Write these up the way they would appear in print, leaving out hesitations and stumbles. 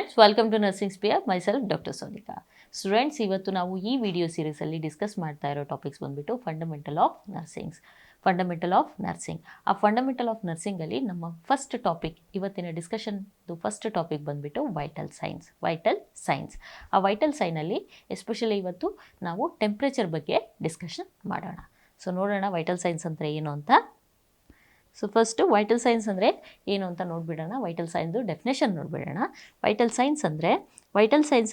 Students, welcome to nursing sphere. Myself doctor Sonika. Students, ಇವತ್ತು ನಾವು ಈ ವಿಡಿಯೋ ಸೀರೀಸಲ್ಲಿ ಡಿಸ್ಕಸ್ ಮಾಡ್ತಾ ಇರೋ ಟಾಪಿಕ್ಸ್ ಬಂದುಬಿಟ್ಟು ಫಂಡಮೆಂಟಲ್ ಆಫ್ ನರ್ಸಿಂಗ್. ಆ ಫಂಡಮೆಂಟಲ್ ಆಫ್ ನರ್ಸಿಂಗಲ್ಲಿ ನಮ್ಮ ಫಸ್ಟ್ ಟಾಪಿಕ್, ಇವತ್ತಿನ ಡಿಸ್ಕಷನ್ದು ಫಸ್ಟ್ ಟಾಪಿಕ್ ಬಂದುಬಿಟ್ಟು ವೈಟಲ್ ಸೈನ್ಸ್. ಆ ವೈಟಲ್ ಸೈನಲ್ಲಿ ಎಸ್ಪೆಷಲಿ ಇವತ್ತು ನಾವು ಟೆಂಪ್ರೇಚರ್ ಬಗ್ಗೆ ಡಿಸ್ಕಷನ್ ಮಾಡೋಣ. ಸೊ ನೋಡೋಣ ವೈಟಲ್ ಸೈನ್ಸ್ ಅಂದರೆ ಏನು ಅಂತ. ಸೊ ಫಸ್ಟು ವೈಟಲ್ ಸೈನ್ಸ್ ಅಂದರೆ ಏನು ಅಂತ ನೋಡಿಬಿಡೋಣ. ವೈಟಲ್ ಸೈನ್ದು ಡೆಫಿನೇಷನ್ ನೋಡಿಬಿಡೋಣ. Vital signs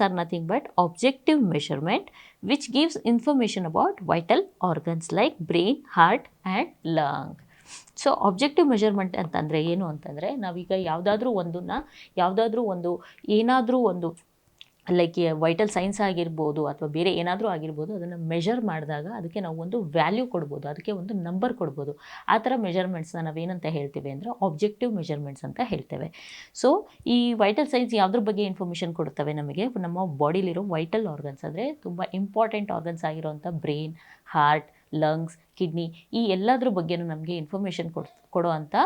are nothing but objective measurement which gives information about vital organs like brain, heart and lung. So objective measurement ಅಂತಂದರೆ ಏನು ಅಂತಂದರೆ, ನಾವೀಗ ಯಾವುದಾದ್ರೂ ಒಂದು ಲೈಕ್ ವೈಟಲ್ ಸೈನ್ಸ್ ಆಗಿರ್ಬೋದು ಅಥವಾ ಬೇರೆ ಏನಾದರೂ ಆಗಿರ್ಬೋದು, ಅದನ್ನು ಮೆಷರ್ ಮಾಡಿದಾಗ ಅದಕ್ಕೆ ನಾವು ಒಂದು ವ್ಯಾಲ್ಯೂ ಕೊಡ್ಬೋದು, ಅದಕ್ಕೆ ಒಂದು ನಂಬರ್ ಕೊಡ್ಬೋದು. ಆ ಥರ ಮೆಷರ್ಮೆಂಟ್ಸ್ನ ನಾವೇನಂತ ಹೇಳ್ತೀವಿ ಅಂದರೆ ಆಬ್ಜೆಕ್ಟಿವ್ ಮೆಷರ್ಮೆಂಟ್ಸ್ ಅಂತ ಹೇಳ್ತೇವೆ. ಸೊ ಈ ವೈಟಲ್ ಸೈನ್ಸ್ ಯಾವುದ್ರ ಬಗ್ಗೆ ಇನ್ಫಾರ್ಮೇಷನ್ ಕೊಡ್ತವೆ ನಮಗೆ? ನಮ್ಮ ಬಾಡಿಲಿರೋ ವೈಟಲ್ ಆರ್ಗನ್ಸ್, ಅಂದರೆ ತುಂಬ ಇಂಪಾರ್ಟೆಂಟ್ ಆರ್ಗನ್ಸ್ ಆಗಿರೋಂಥ ಬ್ರೈನ್, ಹಾರ್ಟ್, ಲಂಗ್ಸ್, ಕಿಡ್ನಿ, ಈ ಎಲ್ಲದ್ರ ಬಗ್ಗೆನೂ ನಮಗೆ ಇನ್ಫಾರ್ಮೇಷನ್ ಕೊಡೋ ಅಂಥ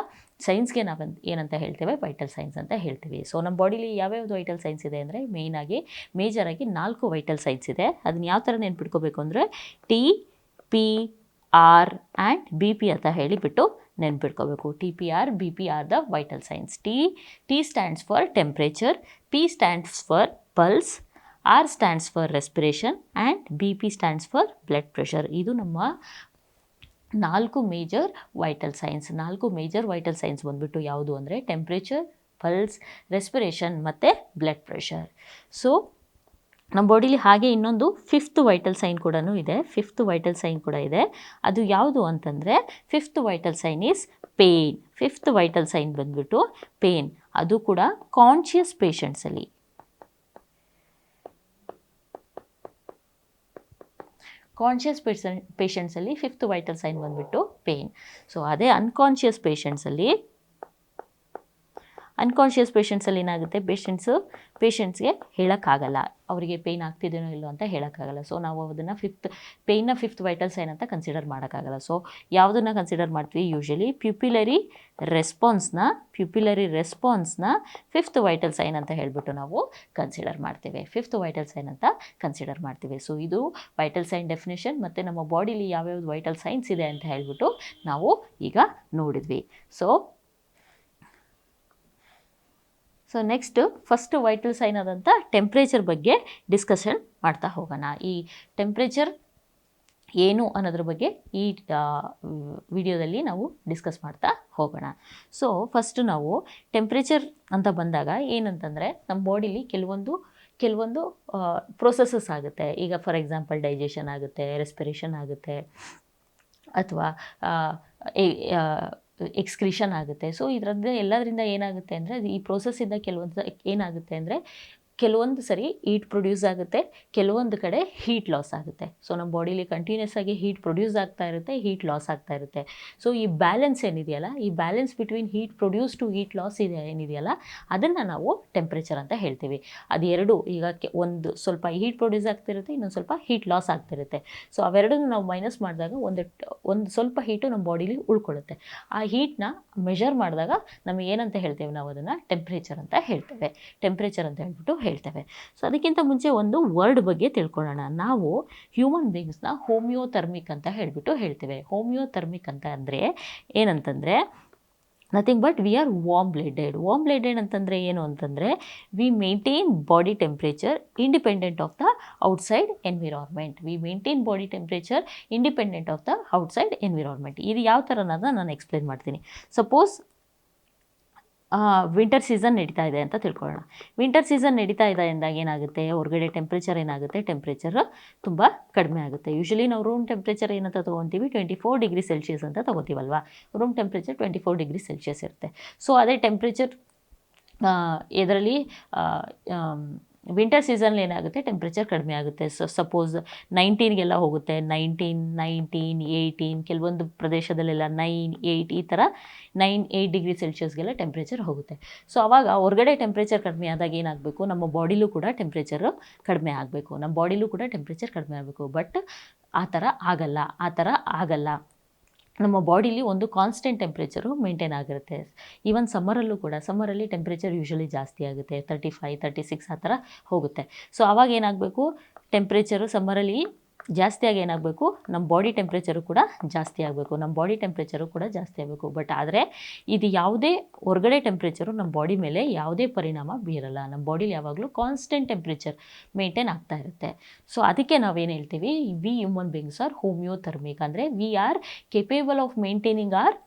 ಸೈನ್ಸ್ಗೆ ನಾವು ಏನಂತ ಹೇಳ್ತೇವೆ? ವೈಟಲ್ ಸೈನ್ಸ್ ಅಂತ ಹೇಳ್ತೀವಿ. ಸೊ ನಮ್ಮ ಬಾಡಿಲಿ ಯಾವ್ಯಾವುದು ವೈಟಲ್ ಸೈನ್ಸ್ ಇದೆ ಅಂದರೆ ಮೇಜರಾಗಿ 4 ವೈಟಲ್ ಸೈನ್ಸ್ ಇದೆ. ಅದನ್ನ ಯಾವ ಥರ ನೆನ್ಪಿಟ್ಕೋಬೇಕು ಅಂದರೆ T, P, R and BP ಅಂತ ಹೇಳಿಬಿಟ್ಟು ನೆನ್ಪಿಟ್ಕೋಬೇಕು. TPR, BP are the vital science. T stands for temperature, P stands for pulse, R stands for respiration and BP stands for blood pressure. ಇದು ನಮ್ಮ 4 major vital science ಬಂದುಬಿಟ್ಟು ಯಾವುದು ಅಂದರೆ temperature, pulse, respiration ಮತ್ತು blood pressure. So ನಮ್ಮ ಬಾಡಿಲಿ ಹಾಗೆ ಇನ್ನೊಂದು 5th vital sign ಕೂಡ ಇದೆ. ಅದು ಯಾವುದು ಅಂತಂದರೆ 5th vital sign is pain. 5th vital sign ಬಂದುಬಿಟ್ಟು ಪೇಯ್ನ್. ಅದು ಕೂಡ ಕಾನ್ಷಿಯಸ್ ಪೇಷಂಟ್ಸಲ್ಲಿ. ಪೇಷಂಟ್ಸಲ್ಲಿ 5th ವೈಟಲ್ ಸೈನ್ ಬಂದುಬಿಟ್ಟು ಪೇಯ್ನ್. ಸೊ ಅದೇ ಅನ್ಕಾನ್ಷಿಯಸ್ ಪೇಷಂಟ್ಸಲ್ಲಿ ಏನಾಗುತ್ತೆ, ಪೇಷಂಟ್ಸ್ಗೆ ಹೇಳೋಕ್ಕಾಗಲ್ಲ, ಅವರಿಗೆ ಪೇಯ್ನ್ ಆಗ್ತಿದೇನೋ ಇಲ್ಲೋ ಅಂತ ಹೇಳೋಕ್ಕಾಗಲ್ಲ. ಸೊ ನಾವು ಅದನ್ನು ಪೇಯ್ನ 5th ವೈಟಲ್ ಸೈನ್ ಅಂತ ಕನ್ಸಿಡರ್ ಮಾಡೋಕ್ಕಾಗಲ್ಲ. ಸೊ ಯಾವುದನ್ನು ಕನ್ಸಿಡರ್ ಮಾಡ್ತೀವಿ? ಯೂಶಲಿ ಪ್ಯುಪಿಲರಿ ರೆಸ್ಪಾನ್ಸ್ನ 5th ವೈಟಲ್ ಸೈನ್ ಅಂತ ಹೇಳಿಬಿಟ್ಟು ನಾವು ಕನ್ಸಿಡರ್ ಮಾಡ್ತೀವಿ. 5th ವೈಟಲ್ ಸೈನ್ ಅಂತ ಕನ್ಸಿಡರ್ ಮಾಡ್ತೀವಿ. ಸೊ ಇದು ವೈಟಲ್ ಸೈನ್ ಡೆಫಿನೇಷನ್. ಮತ್ತು ನಮ್ಮ ಬಾಡಿಲಿ ಯಾವ್ಯಾವ್ದು ವೈಟಲ್ ಸೈನ್ಸ್ ಇದೆ ಅಂತ ಹೇಳಿಬಿಟ್ಟು ನಾವು ಈಗ ನೋಡಿದ್ವಿ. So next first vital sign ಆದಂಥ ಟೆಂಪ್ರೇಚರ್ ಬಗ್ಗೆ ಡಿಸ್ಕಷನ್ ಮಾಡ್ತಾ ಹೋಗೋಣ. ಈ ಟೆಂಪ್ರೇಚರ್ ಏನು ಅನ್ನೋದ್ರ ಬಗ್ಗೆ ಈ ವಿಡಿಯೋದಲ್ಲಿ ನಾವು ಡಿಸ್ಕಸ್ ಮಾಡ್ತಾ ಹೋಗೋಣ. ಸೊ ಫಸ್ಟು ನಾವು ಟೆಂಪ್ರೇಚರ್ ಅಂತ ಬಂದಾಗ ಏನಂತಂದರೆ, ನಮ್ಮ ಬಾಡಿಲಿ ಕೆಲವೊಂದು ಪ್ರೊಸೆಸಸ್ ಆಗುತ್ತೆ. ಈಗ ಫಾರ್ ಎಕ್ಸಾಂಪಲ್ ಡೈಜೆಷನ್ ಆಗುತ್ತೆ, ರೆಸ್ಪಿರೇಷನ್ ಆಗುತ್ತೆ, ಅಥವಾ ಎಕ್ಸ್ಕ್ರೀಷನ್ ಆಗುತ್ತೆ. ಸೊ ಎಲ್ಲದರಿಂದ ಏನಾಗುತ್ತೆ ಅಂದರೆ, ಈ ಪ್ರೋಸೆಸ್ಸಿಂದ ಏನಾಗುತ್ತೆ ಅಂದರೆ, ಕೆಲವೊಂದು ಸರಿ ಹೀಟ್ ಪ್ರೊಡ್ಯೂಸ್ ಆಗುತ್ತೆ, ಕೆಲವೊಂದು ಕಡೆ ಹೀಟ್ ಲಾಸ್ ಆಗುತ್ತೆ. ಸೊ ನಮ್ಮ ಬಾಡಿಲಿ ಕಂಟಿನ್ಯೂಸ್ ಆಗಿ ಹೀಟ್ ಪ್ರೊಡ್ಯೂಸ್ ಆಗ್ತಾ ಇರುತ್ತೆ, ಹೀಟ್ ಲಾಸ್ ಆಗ್ತಾ ಇರುತ್ತೆ. ಸೊ ಈ ಬ್ಯಾಲೆನ್ಸ್ ಏನಿದೆಯಲ್ಲ, ಈ balance between heat produce to heat loss ಏನಿದೆಯಲ್ಲ, ಅದನ್ನು ನಾವು ಟೆಂಪ್ರೇಚರ್ ಅಂತ ಹೇಳ್ತೀವಿ. ಅದು ಎರಡು, ಈಗ ಒಂದು ಸ್ವಲ್ಪ ಹೀಟ್ ಪ್ರೊಡ್ಯೂಸ್ ಆಗ್ತಿರುತ್ತೆ, ಇನ್ನೊಂದು ಸ್ವಲ್ಪ ಹೀಟ್ ಲಾಸ್ ಆಗ್ತಿರುತ್ತೆ. ಸೊ ಅವೆರಡನ್ನು ನಾವು ಮೈನಸ್ ಮಾಡಿದಾಗ ಒಂದು ಸ್ವಲ್ಪ ಹೀಟು ನಮ್ಮ ಬಾಡಿಲಿ ಉಳ್ಕೊಳ್ಳುತ್ತೆ. ಆ ಹೀಟ್ನ ಮೆಷರ್ ಮಾಡಿದಾಗ ನಮಗೆ ಏನಂತ ಹೇಳ್ತೇವೆ? ನಾವು ಅದನ್ನು ಟೆಂಪ್ರೇಚರ್ ಅಂತ ಹೇಳ್ತೇವೆ. ಸೊ ಅದಕ್ಕಿಂತ ಮುಂಚೆ ಒಂದು ವರ್ಡ್ ಬಗ್ಗೆ ತಿಳ್ಕೊಳ್ಳೋಣ. ನಾವು ಹ್ಯೂಮನ್ ಬೀಯಿಂಗ್ಸ್ನ ಹೋಮಿಯೋಥರ್ಮಿಕ್ ಅಂತ ಹೇಳ್ತೇವೆ. ಹೋಮಿಯೋಥರ್ಮಿಕ್ ಅಂತ ಅಂದರೆ ಏನಂತಂದರೆ, nothing but we are warm blooded ಅಂತಂದರೆ ಏನು ಅಂತಂದರೆ, we maintain body temperature independent of the outside environment. ಇದು ಯಾವ ಥರ ಅನ್ನೋದನ್ನ ನಾನು ಎಕ್ಸ್ಪ್ಲೇನ್ ಮಾಡ್ತೀನಿ. ಸಪೋಸ್ ವಿಂಟರ್ ಸೀಸನ್ ನಡೀತಾ ಇದೆ ಅಂತ ತಿಳ್ಕೊಳ್ಳೋಣ. ವಿಂಟರ್ ಸೀಸನ್ ನಡೀತಾ ಇದೆ ಅಂದಾಗ ಏನಾಗುತ್ತೆ, ಹೊರಗಡೆ ಟೆಂಪ್ರೇಚರ್ ತುಂಬ ಕಡಿಮೆ ಆಗುತ್ತೆ. ಯೂಶಲಿ ನಾವು ರೂಮ್ ಟೆಂಪ್ರೇಚರ್ ಏನಂತ ತೊಗೊತೀವಿ, 24 ಡಿಗ್ರಿ ಸೆಲ್ಸಿಯಸ್ ಅಂತ ತೊಗೋತೀವಲ್ವ. ರೂಮ್ ಟೆಂಪ್ರೇಚರ್ 24 ಡಿಗ್ರಿ ಸೆಲ್ಸಿಯಸ್ ಇರುತ್ತೆ. ಸೊ ಅದೇ ಟೆಂಪ್ರೇಚರ್ ಇದರಲ್ಲಿ ವಿಂಟರ್ ಸೀಸನ್ಲಿ ಏನಾಗುತ್ತೆ, ಟೆಂಪ್ರೇಚರ್ ಕಡಿಮೆ ಆಗುತ್ತೆ. ಸಪೋಸ್ 19ಗೆಲ್ಲ ಹೋಗುತ್ತೆ, 19, 18, ಕೆಲವೊಂದು ಪ್ರದೇಶದಲ್ಲೆಲ್ಲ 9, 8, ಈ ಥರ 9, 8 ಡಿಗ್ರಿ ಸೆಲ್ಸಿಯಸ್ಗೆಲ್ಲ ಟೆಂಪ್ರೇಚರ್ ಹೋಗುತ್ತೆ. ಸೊ ಆವಾಗ ಹೊರಗಡೆ ಟೆಂಪ್ರೇಚರ್ ಕಡಿಮೆ ಆದಾಗ ಏನಾಗಬೇಕು, ನಮ್ಮ ಬಾಡಿಲೂ ಕೂಡ ಟೆಂಪ್ರೇಚರ್ ಕಡಿಮೆ ಆಗಬೇಕು. ಬಟ್ ಆ ಥರ ಆಗಲ್ಲ. ನಮ್ಮ ಬಾಡಿಲಿ ಒಂದು ಕಾನ್ಸ್ಟೆಂಟ್ ಟೆಂಪ್ರೇಚರು ಮೇಂಟೈನ್ ಆಗಿರುತ್ತೆ. ಈವನ್ ಸಮ್ಮರಲ್ಲೂ ಕೂಡ, ಸಮ್ಮರಲ್ಲಿ ಟೆಂಪ್ರೇಚರ್ ಯೂಶ್ವಲಿ ಜಾಸ್ತಿ ಆಗುತ್ತೆ, 35, 36 ಆ ಥರ ಹೋಗುತ್ತೆ. ಸೊ ಆವಾಗ ಏನಾಗಬೇಕು, ಟೆಂಪ್ರೇಚರು ಸಮ್ಮರಲ್ಲಿ ಜಾಸ್ತಿಯಾಗಿ ಏನಾಗಬೇಕು, ನಮ್ಮ ಬಾಡಿ ಟೆಂಪ್ರೇಚರು ಕೂಡ ಜಾಸ್ತಿ ಆಗಬೇಕು, ನಮ್ಮ ಬಾಡಿ ಟೆಂಪ್ರೇಚರು ಕೂಡ ಜಾಸ್ತಿ ಆಗಬೇಕು. ಬಟ್ ಆದರೆ ಇದು ಯಾವುದೇ ಹೊರಗಡೆ ಟೆಂಪ್ರೇಚರು ನಮ್ಮ ಬಾಡಿ ಮೇಲೆ ಯಾವುದೇ ಪರಿಣಾಮ ಬೀರಲ್ಲ. ನಮ್ಮ ಬಾಡಿಲಿ ಯಾವಾಗಲೂ ಕಾನ್ಸ್ಟೆಂಟ್ ಟೆಂಪ್ರೇಚರ್ ಮೇಂಟೈನ್ ಆಗ್ತಾ ಇರುತ್ತೆ. ಸೊ ಅದಕ್ಕೆ ನಾವೇನು ಹೇಳ್ತೀವಿ, we human beings are homeothermic, ಅಂದರೆ we are capable of maintaining our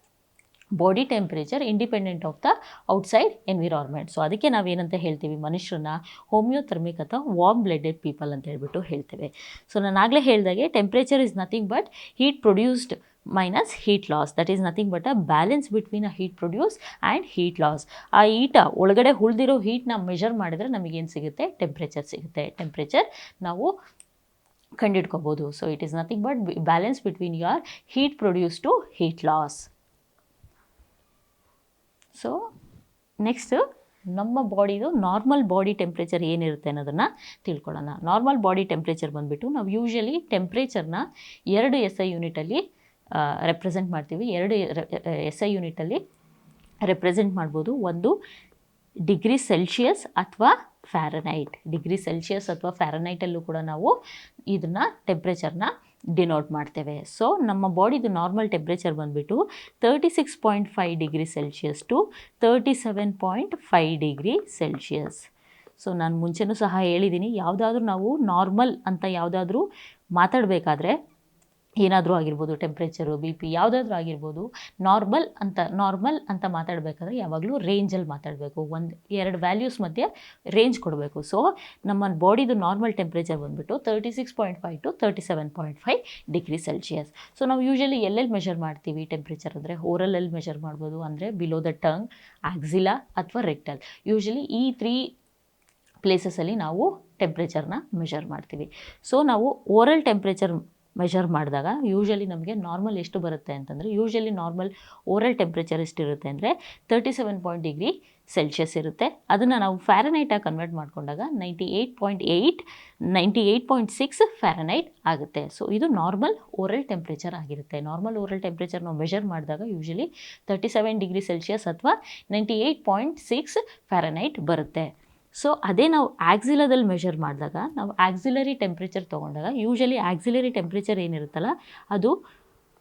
body temperature independent of the outside environment. So ಅದಕ್ಕೆ ನಾವೇನಂತ ಹೇಳ್ತೀವಿ, ಮನುಷ್ಯರನ್ನ ಹೋಮಿಯೋಥರ್ಮಿಕ್ ಅಥವಾ ವಾರ್ಮ್ ಬ್ಲಡೆಡ್ ಪೀಪಲ್ ಅಂತ ಹೇಳ್ಬಿಟ್ಟು ಹೇಳ್ತೇವೆ. ಸೊ ನಾನು ಆಗಲೇ ಹೇಳಿದಾಗೆ temperature is nothing but heat produced minus heat loss, that is nothing but a balance between a heat produce and heat loss. ಆ ಹೀಟ ಒಳಗಡೆ ಉಳಿದಿರೋ ಹೀಟ್ನ ಮೆಷರ್ ಮಾಡಿದ್ರೆ ನಮಗೇನು ಸಿಗುತ್ತೆ, ಟೆಂಪ್ರೇಚರ್ ಸಿಗುತ್ತೆ. ಟೆಂಪ್ರೇಚರ್ ನಾವು ಕಂಡಿಡ್ಕೋಬೋದು. So it is nothing but balance between your heat produce to heat loss. So next ನಮ್ಮ ಬಾಡಿದು ನಾರ್ಮಲ್ ಬಾಡಿ ಟೆಂಪ್ರೇಚರ್ ಏನಿರುತ್ತೆ ಅನ್ನೋದನ್ನು ತಿಳ್ಕೊಳ್ಳೋಣ. ನಾರ್ಮಲ್ ಬಾಡಿ ಟೆಂಪ್ರೇಚರ್ ಬಂದುಬಿಟ್ಟು ನಾವು ಯೂಶ್ವಲಿ ಟೆಂಪ್ರೇಚರ್ನ 2 SI ಯೂನಿಟಲ್ಲಿ ರೆಪ್ರೆಸೆಂಟ್ ಮಾಡ್ತೀವಿ. 2 SI ಯೂನಿಟಲ್ಲಿ ರೆಪ್ರೆಸೆಂಟ್ ಮಾಡ್ಬೋದು. ಒಂದು ಡಿಗ್ರಿ ಸೆಲ್ಸಿಯಸ್ ಅಥವಾ ಫ್ಯಾರನೈಟ್. ಡಿಗ್ರಿ ಸೆಲ್ಸಿಯಸ್ ಅಥವಾ ಫ್ಯಾರನೈಟಲ್ಲೂ ಕೂಡ ನಾವು ಇದನ್ನು ಟೆಂಪ್ರೇಚರ್ನ ಡಿನೋಟ್ ಮಾಡ್ತೇವೆ. ಸೊ ನಮ್ಮ ಬಾಡಿದು ನಾರ್ಮಲ್ ಟೆಂಪ್ರೇಚರ್ ಬಂದುಬಿಟ್ಟು 36.5 degree Celsius to 37.5 degree Celsius. So ನಾನು ಮುಂಚೆನೂ ಸಹ ಹೇಳಿದ್ದೀನಿ, ಯಾವುದಾದ್ರೂ ನಾವು ನಾರ್ಮಲ್ ಅಂತ ಯಾವುದಾದ್ರೂ ಮಾತಾಡಬೇಕಾದ್ರೆ, ಏನಾದರೂ ಆಗಿರ್ಬೋದು, ಟೆಂಪ್ರೇಚರು, BP ಯಾವುದಾದ್ರೂ ಆಗಿರ್ಬೋದು, ನಾರ್ಮಲ್ ಅಂತ ಮಾತಾಡಬೇಕಾದ್ರೆ ಯಾವಾಗಲೂ ರೇಂಜಲ್ಲಿ ಮಾತಾಡಬೇಕು. 1-2 ವ್ಯಾಲ್ಯೂಸ್ ಮಧ್ಯೆ ರೇಂಜ್ ಕೊಡಬೇಕು. ಸೊ ನಮ್ಮ ಬಾಡಿದು ನಾರ್ಮಲ್ ಟೆಂಪ್ರೇಚರ್ ಬಂದುಬಿಟ್ಟು 36.5 ಟು 37.5 ಡಿಗ್ರಿ ಸೆಲ್ಸಿಯಸ್. ಸೊ ನಾವು ಯೂಶ್ವಲಿ ಎಲ್ಲೆಲ್ಲಿ ಮೆಷರ್ ಮಾಡ್ತೀವಿ ಟೆಂಪ್ರೇಚರ್ ಅಂದರೆ, ಓರಲಲ್ಲಿ ಮೆಷರ್ ಮಾಡ್ಬೋದು, ಅಂದರೆ ಬಿಲೋ ದ ಟಂಗ್, ಆಕ್ಸಿಲಾ ಅಥವಾ ರೆಕ್ಟಲ್. ಯೂಶ್ವಲಿ ಈ 3 ಪ್ಲೇಸಸಲ್ಲಿ ನಾವು ಟೆಂಪ್ರೇಚರ್ನ ಮೆಷರ್ ಮಾಡ್ತೀವಿ. ಸೊ ನಾವು ಓರಲ್ ಟೆಂಪ್ರೇಚರ್ ಮೆಷರ್ ಮಾಡಿದಾಗ ಯೂಶ್ವಲಿ ನಮಗೆ ನಾರ್ಮಲ್ ಎಷ್ಟು ಬರುತ್ತೆ ಅಂತಂದರೆ, ಯೂಶ್ವಲಿ ನಾರ್ಮಲ್ ಓರಲ್ ಟೆಂಪ್ರೇಚರ್ ಎಷ್ಟಿರುತ್ತೆ ಅಂದರೆ 37 ಡಿಗ್ರಿ ಸೆಲ್ಸಿಯಸ್ ಇರುತ್ತೆ. ಅದನ್ನು ನಾವು ಫ್ಯಾರನೈಟಾಗಿ ಕನ್ವರ್ಟ್ ಮಾಡಿಕೊಂಡಾಗ 98.6 ಫ್ಯಾರನೈಟ್ ಆಗುತ್ತೆ. ಸೊ ಇದು ನಾರ್ಮಲ್ ಓರಲ್ ಟೆಂಪ್ರೇಚರ್ ಆಗಿರುತ್ತೆ. ನಾರ್ಮಲ್ ಓರಲ್ ಟೆಂಪ್ರೇಚರ್ ನಾವು ಮೆಷರ್ ಮಾಡಿದಾಗ ಯೂಶ್ವಲಿ 37 ಡಿಗ್ರಿ ಸೆಲ್ಸಿಯಸ್ ಅಥವಾ 98.6 ಫ್ಯಾರನೈಟ್ ಬರುತ್ತೆ. ಸೊ ಅದೇ ನಾವು ಆಕ್ಸಿಲಾದಲ್ಲಿ ಮೆಷರ್ ಮಾಡಿದಾಗ, ನಾವು ಆಕ್ಸಿಲರಿ ಟೆಂಪ್ರೇಚರ್ ತೊಗೊಂಡಾಗ ಯೂಶ್ವಲಿ ಆಕ್ಸಿಲರಿ ಟೆಂಪ್ರೇಚರ್ ಏನಿರುತ್ತಲ್ಲ ಅದು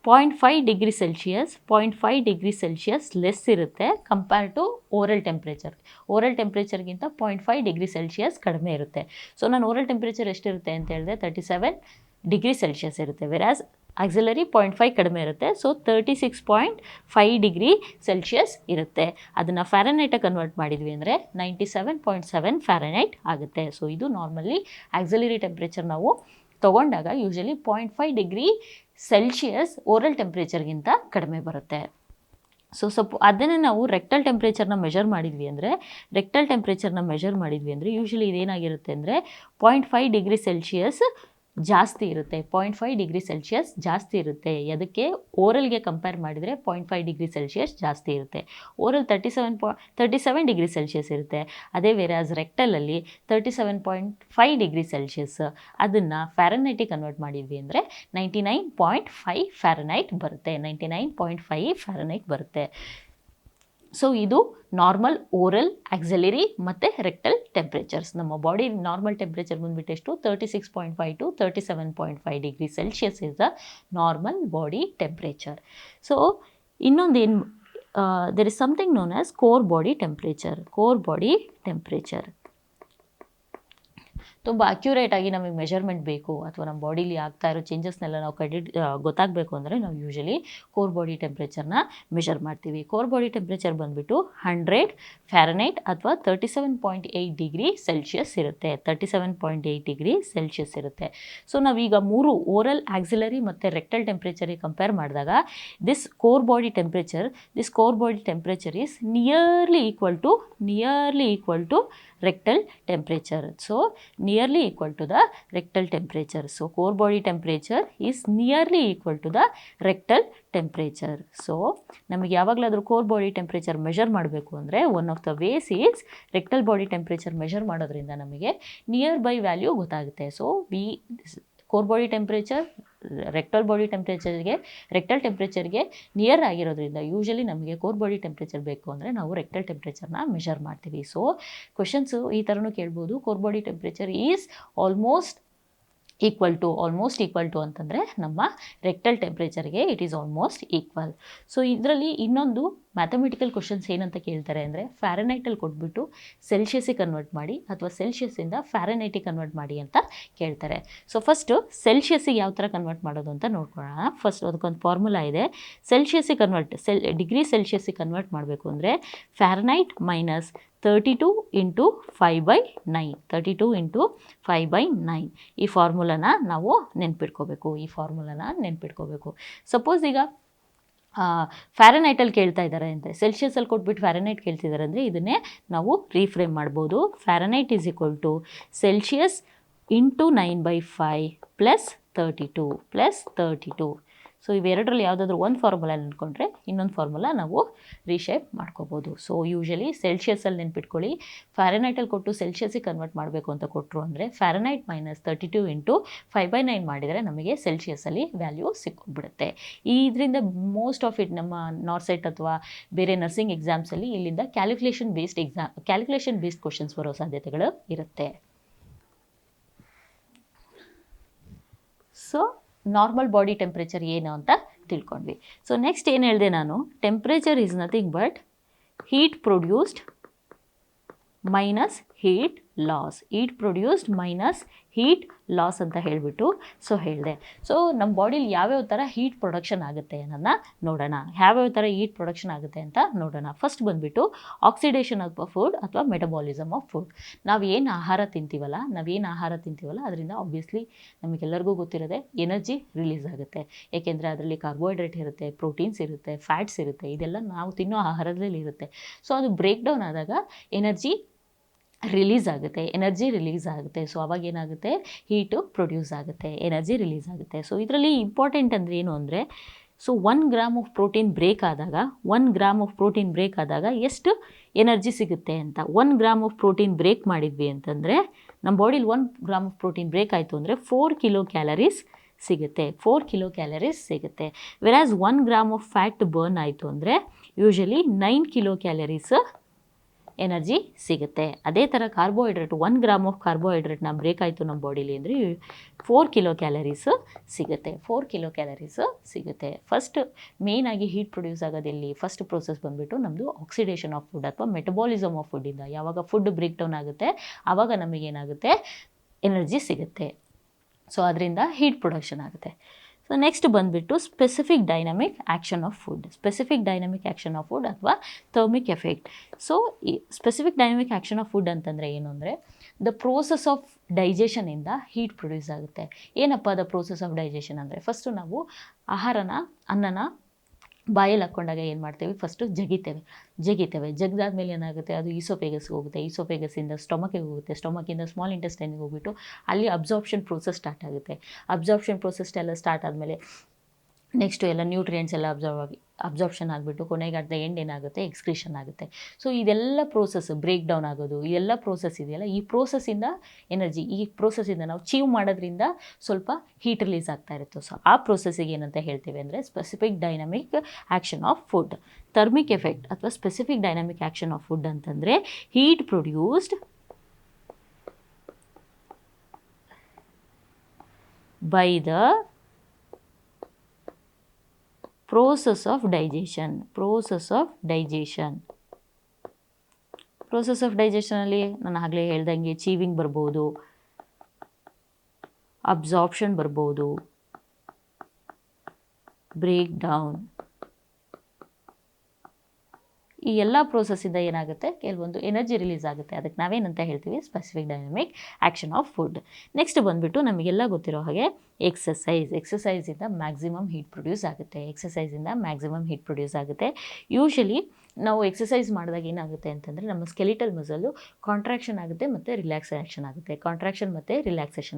0.5 degree Celsius 0.5 degree Celsius less ಇರುತ್ತೆ compare to oral temperature. Oral ಟೆಂಪ್ರೇಚರ್ಗಿಂತ 0.5 ಡಿಗ್ರಿ ಸೆಲ್ಸಿಯಸ್ ಕಡಿಮೆ ಇರುತ್ತೆ. ಸೊ ನಾನು ಓರಲ್ ಟೆಂಪ್ರೇಚರ್ ಎಷ್ಟಿರುತ್ತೆ ಅಂತ ಹೇಳಿದೆ, 37 ಡಿಗ್ರಿ ಸೆಲ್ಸಿಯಸ್ ಇರುತ್ತೆ. ವೆರಾಸ್ ಆಕ್ಸಿಲರಿ 0.5 ಕಡಿಮೆ ಇರುತ್ತೆ. ಸೊ 36.5 ಡಿಗ್ರಿ ಸೆಲ್ಸಿಯಸ್ ಇರುತ್ತೆ. ಅದನ್ನು ಫ್ಯಾರನೈಟಾಗಿ ಕನ್ವರ್ಟ್ ಮಾಡಿದ್ವಿ ಅಂದರೆ 97.7 ಫ್ಯಾರನೈಟ್ ಆಗುತ್ತೆ. ಸೊ ಇದು ನಾರ್ಮಲಿ ಆಕ್ಸಿಲರಿ ಟೆಂಪ್ರೇಚರ್ ನಾವು ತೊಗೊಂಡಾಗ ಯೂಶ್ವಲಿ 0.5 ಡಿಗ್ರಿ ಸೆಲ್ಸಿಯಸ್ ಓರಲ್ ಟೆಂಪ್ರೇಚರ್ಗಿಂತ ಕಡಿಮೆ ಬರುತ್ತೆ. ಸೊ ಅದನ್ನೇ ನಾವು ರೆಕ್ಟಲ್ ಟೆಂಪ್ರೇಚರ್ನ ಮೆಷರ್ ಮಾಡಿದ್ವಿ ಅಂದರೆ, ಯೂಶ್ವಲಿ ಇದೇನಾಗಿರುತ್ತೆ ಅಂದರೆ 0.5 ಡಿಗ್ರಿ ಸೆಲ್ಸಿಯಸ್ ಜಾಸ್ತಿ ಇರುತ್ತೆ. 0.5 ಡಿಗ್ರಿ ಸೆಲ್ಸಿಯಸ್ ಜಾಸ್ತಿ ಇರುತ್ತೆ. ಅದಕ್ಕೆ ಓರಲ್ಗೆ ಕಂಪೇರ್ ಮಾಡಿದರೆ 0.5 ಡಿಗ್ರಿ ಸೆಲ್ಸಿಯಸ್ ಜಾಸ್ತಿ ಇರುತ್ತೆ. ಓರಲ್ 37 ಡಿಗ್ರಿ ಸೆಲ್ಸಿಯಸ್ ಇರುತ್ತೆ. ಅದೇ ವೇರಾಸ್ ರೆಕ್ಟಲಲ್ಲಿ 37.5 ಡಿಗ್ರಿ ಸೆಲ್ಸಿಯಸ್. ಅದನ್ನು ಫ್ಯಾರನೈಟಿಗೆ ಕನ್ವರ್ಟ್ ಮಾಡಿದ್ವಿ ಅಂದರೆ 99.5 ಫ್ಯಾರನೈಟ್ ಬರುತ್ತೆ. 99.5 ಫ್ಯಾರನೈಟ್ ಬರುತ್ತೆ. ಸೊ ಇದು ನಾರ್ಮಲ್ ಓರಲ್, ಆಕ್ಸಿಲರಿ ಮತ್ತು ರೆಕ್ಟಲ್ ಟೆಂಪ್ರೇಚರ್ಸ್. ನಮ್ಮ ಬಾಡಿ ನಾರ್ಮಲ್ ಟೆಂಪ್ರೇಚರ್ ಬಂದುಬಿಟ್ಟು ಎಷ್ಟು, 36.5 ಟು 37.5 degree Celsius is the normal body temperature. So ಇನ್ನೊಂದೇನು, there is something known as core body temperature. ತುಂಬ ಅಕ್ಯುರೇಟಾಗಿ ನಮಗೆ ಮೆಷರ್ಮೆಂಟ್ ಬೇಕು ಅಥವಾ ನಮ್ಮ ಬಾಡಿಲಿ ಆಗ್ತಾ ಇರೋ ಚೇಂಜಸ್ನೆಲ್ಲ ನಾವು ಗೊತ್ತಾಗಬೇಕು ಅಂದರೆ ನಾವು ಯೂಶ್ವಲಿ ಕೋರ್ ಬಾಡಿ ಟೆಂಪ್ರೇಚರ್ನ ಮೆಷರ್ ಮಾಡ್ತೀವಿ. ಕೋರ್ ಬಾಡಿ ಟೆಂಪ್ರೇಚರ್ ಬಂದುಬಿಟ್ಟು 100 ಫ್ಯಾರನೈಟ್ ಅಥವಾ 37.8 ಡಿಗ್ರಿ ಸೆಲ್ಸಿಯಸ್ ಇರುತ್ತೆ. 37.8 ಡಿಗ್ರಿ ಸೆಲ್ಸಿಯಸ್ ಇರುತ್ತೆ. ಸೊ ನಾವೀಗ 3 ಓರಲ್, ಆಕ್ಸಿಲರಿ ಮತ್ತು ರೆಕ್ಟಲ್ ಟೆಂಪ್ರೇಚರಿಗೆ ಕಂಪೇರ್ ಮಾಡಿದಾಗ this core body temperature is nearly equal to rectal temperature. So nearly equal to the rectal temperature. So core body temperature is nearly equal to the rectal temperature. So ನಮಗೆ ಯಾವಾಗಲಾದರೂ core body temperature measure ಮಾಡಬೇಕು ಅಂದರೆ one of the ways is rectal body temperature measure ಮಾಡೋದ್ರಿಂದ ನಮಗೆ nearby value ಗೊತ್ತಾಗುತ್ತೆ. So core body temperature rectal body ಟೆಂಪ್ರೇಚರ್ಗೆ near ಆಗಿರೋದ್ರಿಂದ usually ನಮಗೆ ಕೋರ್ ಬಾಡಿ ಟೆಂಪ್ರೇಚರ್ ಬೇಕು ಅಂದರೆ ನಾವು ರೆಕ್ಟಲ್ ಟೆಂಪ್ರೇಚರ್ನ ಮೆಷರ್ ಮಾಡ್ತೀವಿ. ಸೊ ಕ್ವೆಶನ್ಸು ಈ ಥರನೂ ಕೇಳ್ಬೋದು. Core body temperature is almost equal to ಅಂತಂದರೆ ನಮ್ಮ ರೆಕ್ಟಲ್ ಟೆಂಪ್ರೇಚರ್ಗೆ it is almost equal. So ಇದರಲ್ಲಿ ಇನ್ನೊಂದು ಮ್ಯಾಥಮೆಟಿಕಲ್ ಕ್ವಶನ್ಸ್ ಏನಂತ ಕೇಳ್ತಾರೆ ಅಂದರೆ ಫ್ಯಾರನೈಟಲ್ಲಿ ಕೊಟ್ಬಿಟ್ಟು ಸೆಲ್ಸಿಯಸ್ಸಿಗೆ ಕನ್ವರ್ಟ್ ಮಾಡಿ ಅಥವಾ ಸೆಲ್ಸಿಯಸ್ಸಿಂದ ಫ್ಯಾರನೈಟಿಗೆ ಕನ್ವರ್ಟ್ ಮಾಡಿ ಅಂತ ಕೇಳ್ತಾರೆ. ಸೊ ಫಸ್ಟು ಸೆಲ್ಸಿಯಸ್ಸಿಗೆ ಯಾವ ಥರ ಕನ್ವರ್ಟ್ ಮಾಡೋದು ಅಂತ ನೋಡ್ಕೊಳ್ಳೋಣ. ಫಸ್ಟ್ ಅದಕ್ಕೊಂದು ಫಾರ್ಮುಲಾ ಇದೆ. ಸೆಲ್ಸಿಯಸ್ಸಿಗೆ ಡಿಗ್ರಿ ಸೆಲ್ಸಿಯಸ್ಸಿಗೆ ಕನ್ವರ್ಟ್ ಮಾಡಬೇಕು ಅಂದರೆ ಫ್ಯಾರನೈಟ್ ಮೈನಸ್ 32 ಇಂಟು 5/9 32 ಇಂಟು 5/9 ಈ ಫಾರ್ಮುಲಾನ ನಾವು ನೆನ್ಪಿಟ್ಕೋಬೇಕು. ಸಪೋಸ್ ಈಗ ಫ್ಯಾರನೈಟಲ್ಲಿ ಕೇಳ್ತಾ ಇದ್ದಾರೆ ಅಂದರೆ ಸೆಲ್ಸಿಯಸಲ್ಲಿ ಕೊಟ್ಬಿಟ್ಟು ಫ್ಯಾರನೈಟ್ ಕೇಳ್ತಿದ್ದಾರೆ ಅಂದರೆ ಇದನ್ನೇ ನಾವು ರೀಫ್ರೇಮ್ ಮಾಡ್ಬೋದು. Fahrenheit is equal to Celsius into 9/5 plus 32. So ಇವೆರಡರಲ್ಲಿ ಯಾವುದಾದ್ರೂ ಒಂದು ಫಾರ್ಮುಲಾ ನೆನ್ಕೊಂಡ್ರೆ ಇನ್ನೊಂದು ಫಾರ್ಮುಲಾ ನಾವು ರೀಶೇಪ್ ಮಾಡ್ಕೋಬೋದು. ಸೊ ಯೂಶಲಿ ಸೆಲ್ಸಿಯಸಲ್ಲಿ ನೆನ್ಪಿಟ್ಕೊಳ್ಳಿ, ಫ್ಯಾರನೈಟಲ್ಲಿ ಕೊಟ್ಟು ಸೆಲ್ಸಿಯಸ್ಸಿಗೆ ಕನ್ವರ್ಟ್ ಮಾಡಬೇಕು ಅಂತ ಕೊಟ್ಟರು ಅಂದರೆ ಫ್ಯಾರನೈಟ್ ಮೈನಸ್ 32 ಇಂಟು 5/9 ಮಾಡಿದರೆ ನಮಗೆ ಸೆಲ್ಸಿಯಸಲ್ಲಿ ವ್ಯಾಲ್ಯೂ ಸಿಕ್ಬಿಡುತ್ತೆ. ಇದರಿಂದ ಮೋಸ್ಟ್ ಆಫ್ ಇಟ್ ನಮ್ಮ ನಾರ್ಸೆಟ್ ಅಥವಾ ಬೇರೆ ನರ್ಸಿಂಗ್ ಎಕ್ಸಾಮ್ಸಲ್ಲಿ ಇಲ್ಲಿಂದ ಕ್ಯಾಲ್ಕುಲೇಷನ್ ಬೇಸ್ಡ್ ಕ್ವಶನ್ಸ್ ಬರೋ ಸಾಧ್ಯತೆಗಳು ಇರುತ್ತೆ. ಸೊ ನಾರ್ಮಲ್ ಬಾಡಿ ಟೆಂಪ್ರೇಚರ್ ಏನು ಅಂತ ತಿಳ್ಕೊಂಡ್ವಿ. ಸೊ ನೆಕ್ಸ್ಟ್ ಏನು ಹೇಳಿದೆ ನಾನು, temperature is nothing but heat produced minus heat loss ಅಂತ ಹೇಳಿಬಿಟ್ಟು ಹೇಳಿದೆ. ಸೊ ನಮ್ಮ ಬಾಡಿಲಿ ಯಾವ್ಯಾವ ಥರ ಹೀಟ್ ಪ್ರೊಡಕ್ಷನ್ ಆಗುತ್ತೆ ಅನ್ನೋದನ್ನ ನೋಡೋಣ. ಅಂತ ನೋಡೋಣ. ಫಸ್ಟ್ ಬಂದುಬಿಟ್ಟು ಆಕ್ಸಿಡೇಷನ್ ಆಫ್ ಫುಡ್ ಅಥವಾ ಮೆಟಬಾಲಿಸಮ್ ಆಫ್ ಫುಡ್. ನಾವೇನು ಆಹಾರ ತಿಂತೀವಲ್ಲ ಅದರಿಂದ ಆಬ್ವಿಯಸ್ಲಿ ನಮಗೆಲ್ಲರಿಗೂ ಗೊತ್ತಿರೋದೆ ಎನರ್ಜಿ ರಿಲೀಸ್ ಆಗುತ್ತೆ. ಏಕೆಂದರೆ ಅದರಲ್ಲಿ ಕಾರ್ಬೋಹೈಡ್ರೇಟ್ ಇರುತ್ತೆ, ಪ್ರೋಟೀನ್ಸ್ ಇರುತ್ತೆ, ಫ್ಯಾಟ್ಸ್ ಇರುತ್ತೆ, ಇದೆಲ್ಲ ನಾವು ತಿನ್ನೋ ಆಹಾರದಲ್ಲಿ ಇರುತ್ತೆ. ಸೊ ಅದು ಬ್ರೇಕ್ ಡೌನ್ ಆದಾಗ ಎನರ್ಜಿ ರಿಲೀಸ್ ಆಗುತ್ತೆ. ಸೊ ಅವಾಗ ಏನಾಗುತ್ತೆ, ಹೀಟು ಪ್ರೊಡ್ಯೂಸ್ ಆಗುತ್ತೆ, ಎನರ್ಜಿ ರಿಲೀಸ್ ಆಗುತ್ತೆ. ಸೊ ಇದರಲ್ಲಿ ಇಂಪಾರ್ಟೆಂಟ್ ಅಂದರೆ ಏನು ಅಂದರೆ, so 1 gram of protein break ಆದಾಗ ಎಷ್ಟು ಎನರ್ಜಿ ಸಿಗುತ್ತೆ ಅಂತ. 1 ಗ್ರಾಮ್ ಆಫ್ ಪ್ರೋಟೀನ್ ಬ್ರೇಕ್ ಮಾಡಿದ್ವಿ ಅಂತಂದರೆ ನಮ್ಮ ಬಾಡಿಲಿ 1 ಗ್ರಾಮ್ ಆಫ್ ಪ್ರೋಟೀನ್ ಬ್ರೇಕ್ ಆಯಿತು ಅಂದರೆ 4 ಕಿಲೋ ಕ್ಯಾಲರೀಸ್ ಸಿಗುತ್ತೆ. ವೆರಾಸ್ 1 ಗ್ರಾಮ್ ಆಫ್ ಫ್ಯಾಟ್ ಬರ್ನ್ ಆಯಿತು ಅಂದರೆ ಯೂಶಲಿ 9 ಕಿಲೋ ಕ್ಯಾಲರೀಸ್ ಎನರ್ಜಿ ಸಿಗುತ್ತೆ. ಅದೇ ಥರ 1 ಗ್ರಾಮ್ ಆಫ್ ಕಾರ್ಬೋಹೈಡ್ರೇಟ್ನ ಬ್ರೇಕ್ ಆಯಿತು ನಮ್ಮ ಬಾಡಿಲಿ ಅಂದರೆ 4 ಕಿಲೋ ಕ್ಯಾಲರೀಸ್ ಸಿಗುತ್ತೆ. ಫಸ್ಟ್ ಮೇಯ್ನಾಗಿ ಹೀಟ್ ಪ್ರೊಡ್ಯೂಸ್ ಆಗೋದೆಲ್ಲಿ, ಫಸ್ಟ್ ಪ್ರೋಸೆಸ್ ಬಂದುಬಿಟ್ಟು ನಮ್ಮದು ಆಕ್ಸಿಡೇಷನ್ ಆಫ್ ಫುಡ್ ಅಥವಾ ಮೆಟಬಾಲಿಸಮ್ ಆಫ್ ಫುಡ್ಡಿಂದ. ಯಾವಾಗ ಫುಡ್ ಬ್ರೇಕ್ ಡೌನ್ ಆಗುತ್ತೆ ಆವಾಗ ನಮಗೇನಾಗುತ್ತೆ, ಎನರ್ಜಿ ಸಿಗುತ್ತೆ. ಸೊ ಅದರಿಂದ ಹೀಟ್ ಪ್ರೊಡಕ್ಷನ್ ಆಗುತ್ತೆ. ಸೊ ನೆಕ್ಸ್ಟ್ ಬಂದುಬಿಟ್ಟು specific dynamic action of food ಅಥವಾ ಥರ್ಮಿಕ್ ಎಫೆಕ್ಟ್. ಸೊ ಈ specific dynamic action of food ಅಂತಂದರೆ ಏನು ಅಂದರೆ, ದ ಪ್ರೋಸೆಸ್ ಆಫ್ ಡೈಜೆಷನಿಂದ ಹೀಟ್ ಪ್ರೊಡ್ಯೂಸ್ ಆಗುತ್ತೆ. ಏನಪ್ಪ ದ ಪ್ರೋಸೆಸ್ ಆಫ್ ಡೈಜೆಷನ್ ಅಂದರೆ, ಫಸ್ಟು ನಾವು ಅನ್ನನ ಬಾಯಲ್ಲಿ ಹಾಕ್ಕೊಂಡಾಗ ಏನು ಮಾಡ್ತೇವೆ, ಫಸ್ಟು ಜಗಿತೇವೆ. ಜಗ್ದಾದ್ಮೇಲೆ ಏನಾಗುತ್ತೆ, ಅದು ಈಸೋಫೇಗಸ್ಗೆ ಹೋಗುತ್ತೆ, ಈಸೋಫೇಗಸ್ಸಿಂದ ಸ್ಟೊಮಕಿಗೆ ಹೋಗುತ್ತೆ, ಸ್ಟೊಮಕಿಂದ ಸ್ಮಾಲ್ ಇಂಟೆಸ್ಟೈನಿಗೆ ಹೋಗ್ಬಿಟ್ಟು ಅಲ್ಲಿ ಅಬ್ಸಾರ್ಪ್ಷನ್ ಪ್ರೋಸೆಸ್ ಸ್ಟಾರ್ಟ್ ಆಗುತ್ತೆ. ಅಬ್ಸಾರ್ಪ್ಷನ್ ಪ್ರೋಸೆಸ್ ಎಲ್ಲ ಸ್ಟಾರ್ಟ್ ಆದಮೇಲೆ ನೆಕ್ಸ್ಟು ಎಲ್ಲ ನ್ಯೂಟ್ರಿಯೆಂಟ್ಸ್ ಎಲ್ಲ ಅಬ್ಸಾರ್ಪ್ಷನ್ ಆಗಿಬಿಟ್ಟು ಕೊನೆಗೆ ಅಟ್ ದ ಎಂಡ್ ಏನಾಗುತ್ತೆ, ಎಕ್ಸ್ಕ್ರೀಷನ್ ಆಗುತ್ತೆ. ಸೊ ಇದೆಲ್ಲ ಪ್ರೋಸೆಸ್, ಬ್ರೇಕ್ ಡೌನ್ ಆಗೋದು, ಇದೆಲ್ಲ ಪ್ರೋಸೆಸ್ ಇದೆಯಲ್ಲ, ಈ ಪ್ರೋಸೆಸ್ಸಿಂದ ನಾವು ಚೀವ್ ಮಾಡೋದ್ರಿಂದ ಸ್ವಲ್ಪ ಹೀಟ್ ರಿಲೀಸ್ ಆಗ್ತಾ ಇರುತ್ತೆ. ಸೊ ಆ ಪ್ರೋಸೆಸ್ಸಿಗೆ ಏನಂತ ಹೇಳ್ತೀವಿ ಅಂದರೆ specific dynamic action of food. Thermic effect ಅಥವಾ specific dynamic action of food ಅಂತಂದರೆ heat produced by the process of digestion ಅಲ್ಲಿ ನಾನು ಆಗಲೇ ಹೇಳ್ದಂಗೆ ಚೀವಿಂಗ್ ಬರ್ಬೋದು, ಅಬ್ಸಾರ್ಪ್ಷನ್ ಬರ್ಬೋದು, ಬ್ರೇಕ್ ಡೌನ್, ಈ ಎಲ್ಲ ಪ್ರೋಸೆಸ್ಸಿಂದ ಏನಾಗುತ್ತೆ, ಕೆಲವೊಂದು ಎನರ್ಜಿ ರಿಲೀಸ್ ಆಗುತ್ತೆ. ಅದಕ್ಕೆ ನಾವೇನಂತ ಹೇಳ್ತೀವಿ, specific dynamic action of food. Next ಬಂದುಬಿಟ್ಟು ನಮಗೆಲ್ಲ ಗೊತ್ತಿರೋ ಹಾಗೆ ಎಕ್ಸಸೈಸಿಂದ ಮ್ಯಾಕ್ಸಿಮಮ್ ಹೀಟ್ ಪ್ರೊಡ್ಯೂಸ್ ಆಗುತ್ತೆ. ಯೂಶಲಿ ನಾವು ಎಕ್ಸಸೈಸ್ ಮಾಡಿದಾಗ ಏನಾಗುತ್ತೆ ಅಂತಂದರೆ ನಮ್ಮ ಸ್ಕೆಲಿಟಲ್ ಮಸಲ್ಲು ಕಾಂಟ್ರಾಕ್ಷನ್ ಆಗುತ್ತೆ ಮತ್ತು ರಿಲ್ಯಾಕ್ಸೇಷನ್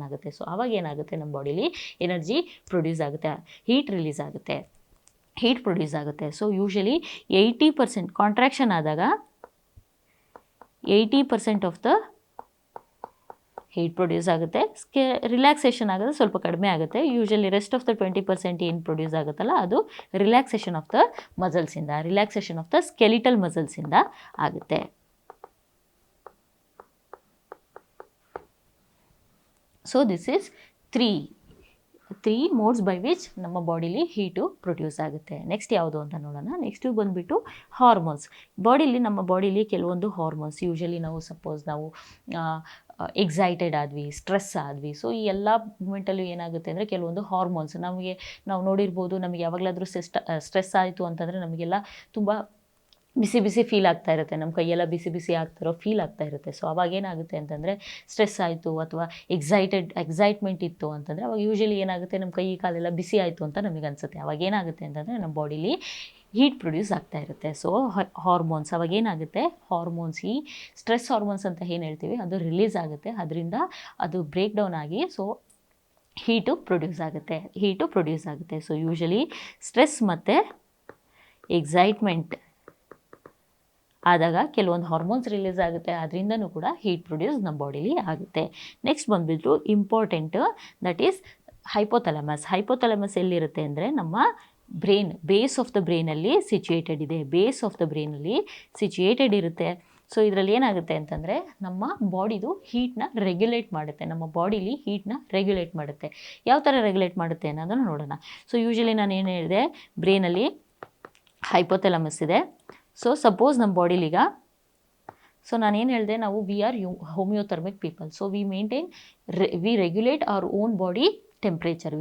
ಆಗುತ್ತೆ. ಸೊ ಆವಾಗ ಏನಾಗುತ್ತೆ, ನಮ್ಮ ಬಾಡಿಲಿ ಎನರ್ಜಿ ಪ್ರೊಡ್ಯೂಸ್ ಆಗುತ್ತೆ, ಹೀಟ್ ಪ್ರೊಡ್ಯೂಸ್ ಆಗುತ್ತೆ. ಸೊ ಯೂಶಲಿ 80% ಕಾಂಟ್ರಾಕ್ಷನ್ ಆದಾಗ 80% ಆಫ್ ದ ಹೀಟ್ ಪ್ರೊಡ್ಯೂಸ್ ಆಗುತ್ತೆ, ರಿಲ್ಯಾಕ್ಸೇಷನ್ ಆಗೋದು ಸ್ವಲ್ಪ ಕಡಿಮೆ ಆಗುತ್ತೆ. ಯೂಶಲಿ ರೆಸ್ಟ್ ಆಫ್ ದ 20% ಏನು ಪ್ರೊಡ್ಯೂಸ್ ಆಗುತ್ತಲ್ಲ ಅದು ರಿಲ್ಯಾಕ್ಸೇಷನ್ ಆಫ್ ದ ಮಸಲ್ಸಿಂದ, ರಿಲ್ಯಾಕ್ಸೇಷನ್ ಆಫ್ ದ ಸ್ಕೆಲಿಟಲ್ ಮಸಲ್ಸಿಂದ ಆಗುತ್ತೆ. So this is three modes by which ನಮ್ಮ ಬಾಡಿಲಿ ಹೀಟು ಪ್ರೊಡ್ಯೂಸ್ ಆಗುತ್ತೆ. ನೆಕ್ಸ್ಟ್ ಯಾವುದು ಅಂತ ನೋಡೋಣ. ನೆಕ್ಸ್ಟು ಬಂದುಬಿಟ್ಟು ಹಾರ್ಮೋನ್ಸ್. ನಮ್ಮ ಬಾಡಿಲಿ ಕೆಲವೊಂದು ಹಾರ್ಮೋನ್ಸ್, ಯೂಶಲಿ ನಾವು ಎಕ್ಸೈಟೆಡ್ ಆದ್ವಿ, ಸ್ಟ್ರೆಸ್ ಆದ್ವಿ, ಸೊ ಈ ಎಲ್ಲ ಮೂಮೆಂಟಲ್ಲೂ ಏನಾಗುತ್ತೆ ಅಂದರೆ ಕೆಲವೊಂದು ಹಾರ್ಮೋನ್ಸ್ ನಾವು ನೋಡಿರ್ಬೋದು. ನಮಗೆ ಯಾವಾಗಲಾದರೂ ಸ್ಟ್ರೆಸ್ ಆಯಿತು ಅಂತಂದರೆ ನಮಗೆಲ್ಲ ತುಂಬ ಬಿಸಿ ಫೀಲ್ ಆಗ್ತಾ ಇರುತ್ತೆ, ನಮ್ಮ ಕೈಯೆಲ್ಲ ಬಿಸಿ ಆಗ್ತಾರೋ ಫೀಲ್ ಆಗ್ತಾ ಇರುತ್ತೆ. ಸೊ ಅವಾಗ ಏನಾಗುತ್ತೆ ಅಂತಂದರೆ ಸ್ಟ್ರೆಸ್ ಆಯಿತು ಅಥವಾ ಎಕ್ಸೈಟ್ಮೆಂಟ್ ಇತ್ತು ಅಂತಂದರೆ ಅವಾಗ ಯೂಶಲಿ ಏನಾಗುತ್ತೆ, ನಮ್ಮ ಕೈ ಕಾಲೆಲ್ಲ ಬಿಸಿ ಆಯಿತು ಅಂತ ನಮಗೆ ಅನಿಸುತ್ತೆ. ಅವಾಗ ಏನಾಗುತ್ತೆ ಅಂತಂದರೆ ನಮ್ಮ ಬಾಡಿಲಿ ಹೀಟ್ ಪ್ರೊಡ್ಯೂಸ್ ಆಗ್ತಾ ಇರುತ್ತೆ. ಸೊ ಹಾರ್ಮೋನ್ಸ್ ಅವಾಗೇನಾಗುತ್ತೆ, ಹಾರ್ಮೋನ್ಸ್, ಈ ಸ್ಟ್ರೆಸ್ ಹಾರ್ಮೋನ್ಸ್ ಅಂತ ಏನು ಹೇಳ್ತೀವಿ ಅದು ರಿಲೀಸ್ ಆಗುತ್ತೆ, ಅದರಿಂದ ಅದು ಬ್ರೇಕ್ ಡೌನ್ ಆಗಿ ಸೊ ಹೀಟು ಪ್ರೊಡ್ಯೂಸ್ ಆಗುತ್ತೆ. ಸೊ ಯೂಶಲಿ ಸ್ಟ್ರೆಸ್ ಮತ್ತು ಎಕ್ಸೈಟ್ಮೆಂಟ್ ಆದಾಗ ಕೆಲವೊಂದು ಹಾರ್ಮೋನ್ಸ್ ರಿಲೀಸ್ ಆಗುತ್ತೆ, ಅದರಿಂದನೂ ಕೂಡ ಹೀಟ್ ಪ್ರೊಡ್ಯೂಸ್ ನಮ್ಮ ಬಾಡಿಲಿ ಆಗುತ್ತೆ. ನೆಕ್ಸ್ಟ್ ಬಂದುಬಿಟ್ಟು ಇಂಪಾರ್ಟೆಂಟ್, ದಟ್ ಈಸ್ ಹೈಪೋಥಾಲಮಸ್ ಎಲ್ಲಿರುತ್ತೆ ಅಂದರೆ ನಮ್ಮ ಬ್ರೈನ್, ಬೇಸ್ ಆಫ್ ದ ಬ್ರೈನಲ್ಲಿ ಸಿಚುಯೇಟೆಡ್ ಇರುತ್ತೆ. ಸೊ ಇದರಲ್ಲಿ ಏನಾಗುತ್ತೆ ಅಂತಂದರೆ ನಮ್ಮ ಬಾಡಿದು ಹೀಟ್ನ ರೆಗ್ಯುಲೇಟ್ ಮಾಡುತ್ತೆ, ಯಾವ ಥರ ರೆಗ್ಯುಲೇಟ್ ಮಾಡುತ್ತೆ ಅನ್ನೋದನ್ನು ನೋಡೋಣ. ಸೊ ಯೂಶಲಿ ನಾನು ಏನು ಹೇಳಿದೆ, ಬ್ರೈನಲ್ಲಿ ಹೈಪೋಥಾಲಮಸ್ ಇದೆ. ಸೊ ಸಪೋಸ್ ನಮ್ಮ ಬಾಡಿಲೀಗ, ಸೊ ನಾನೇನು ಹೇಳಿದೆ, ನಾವು we are homeothermic people. So we regulate our own body temperature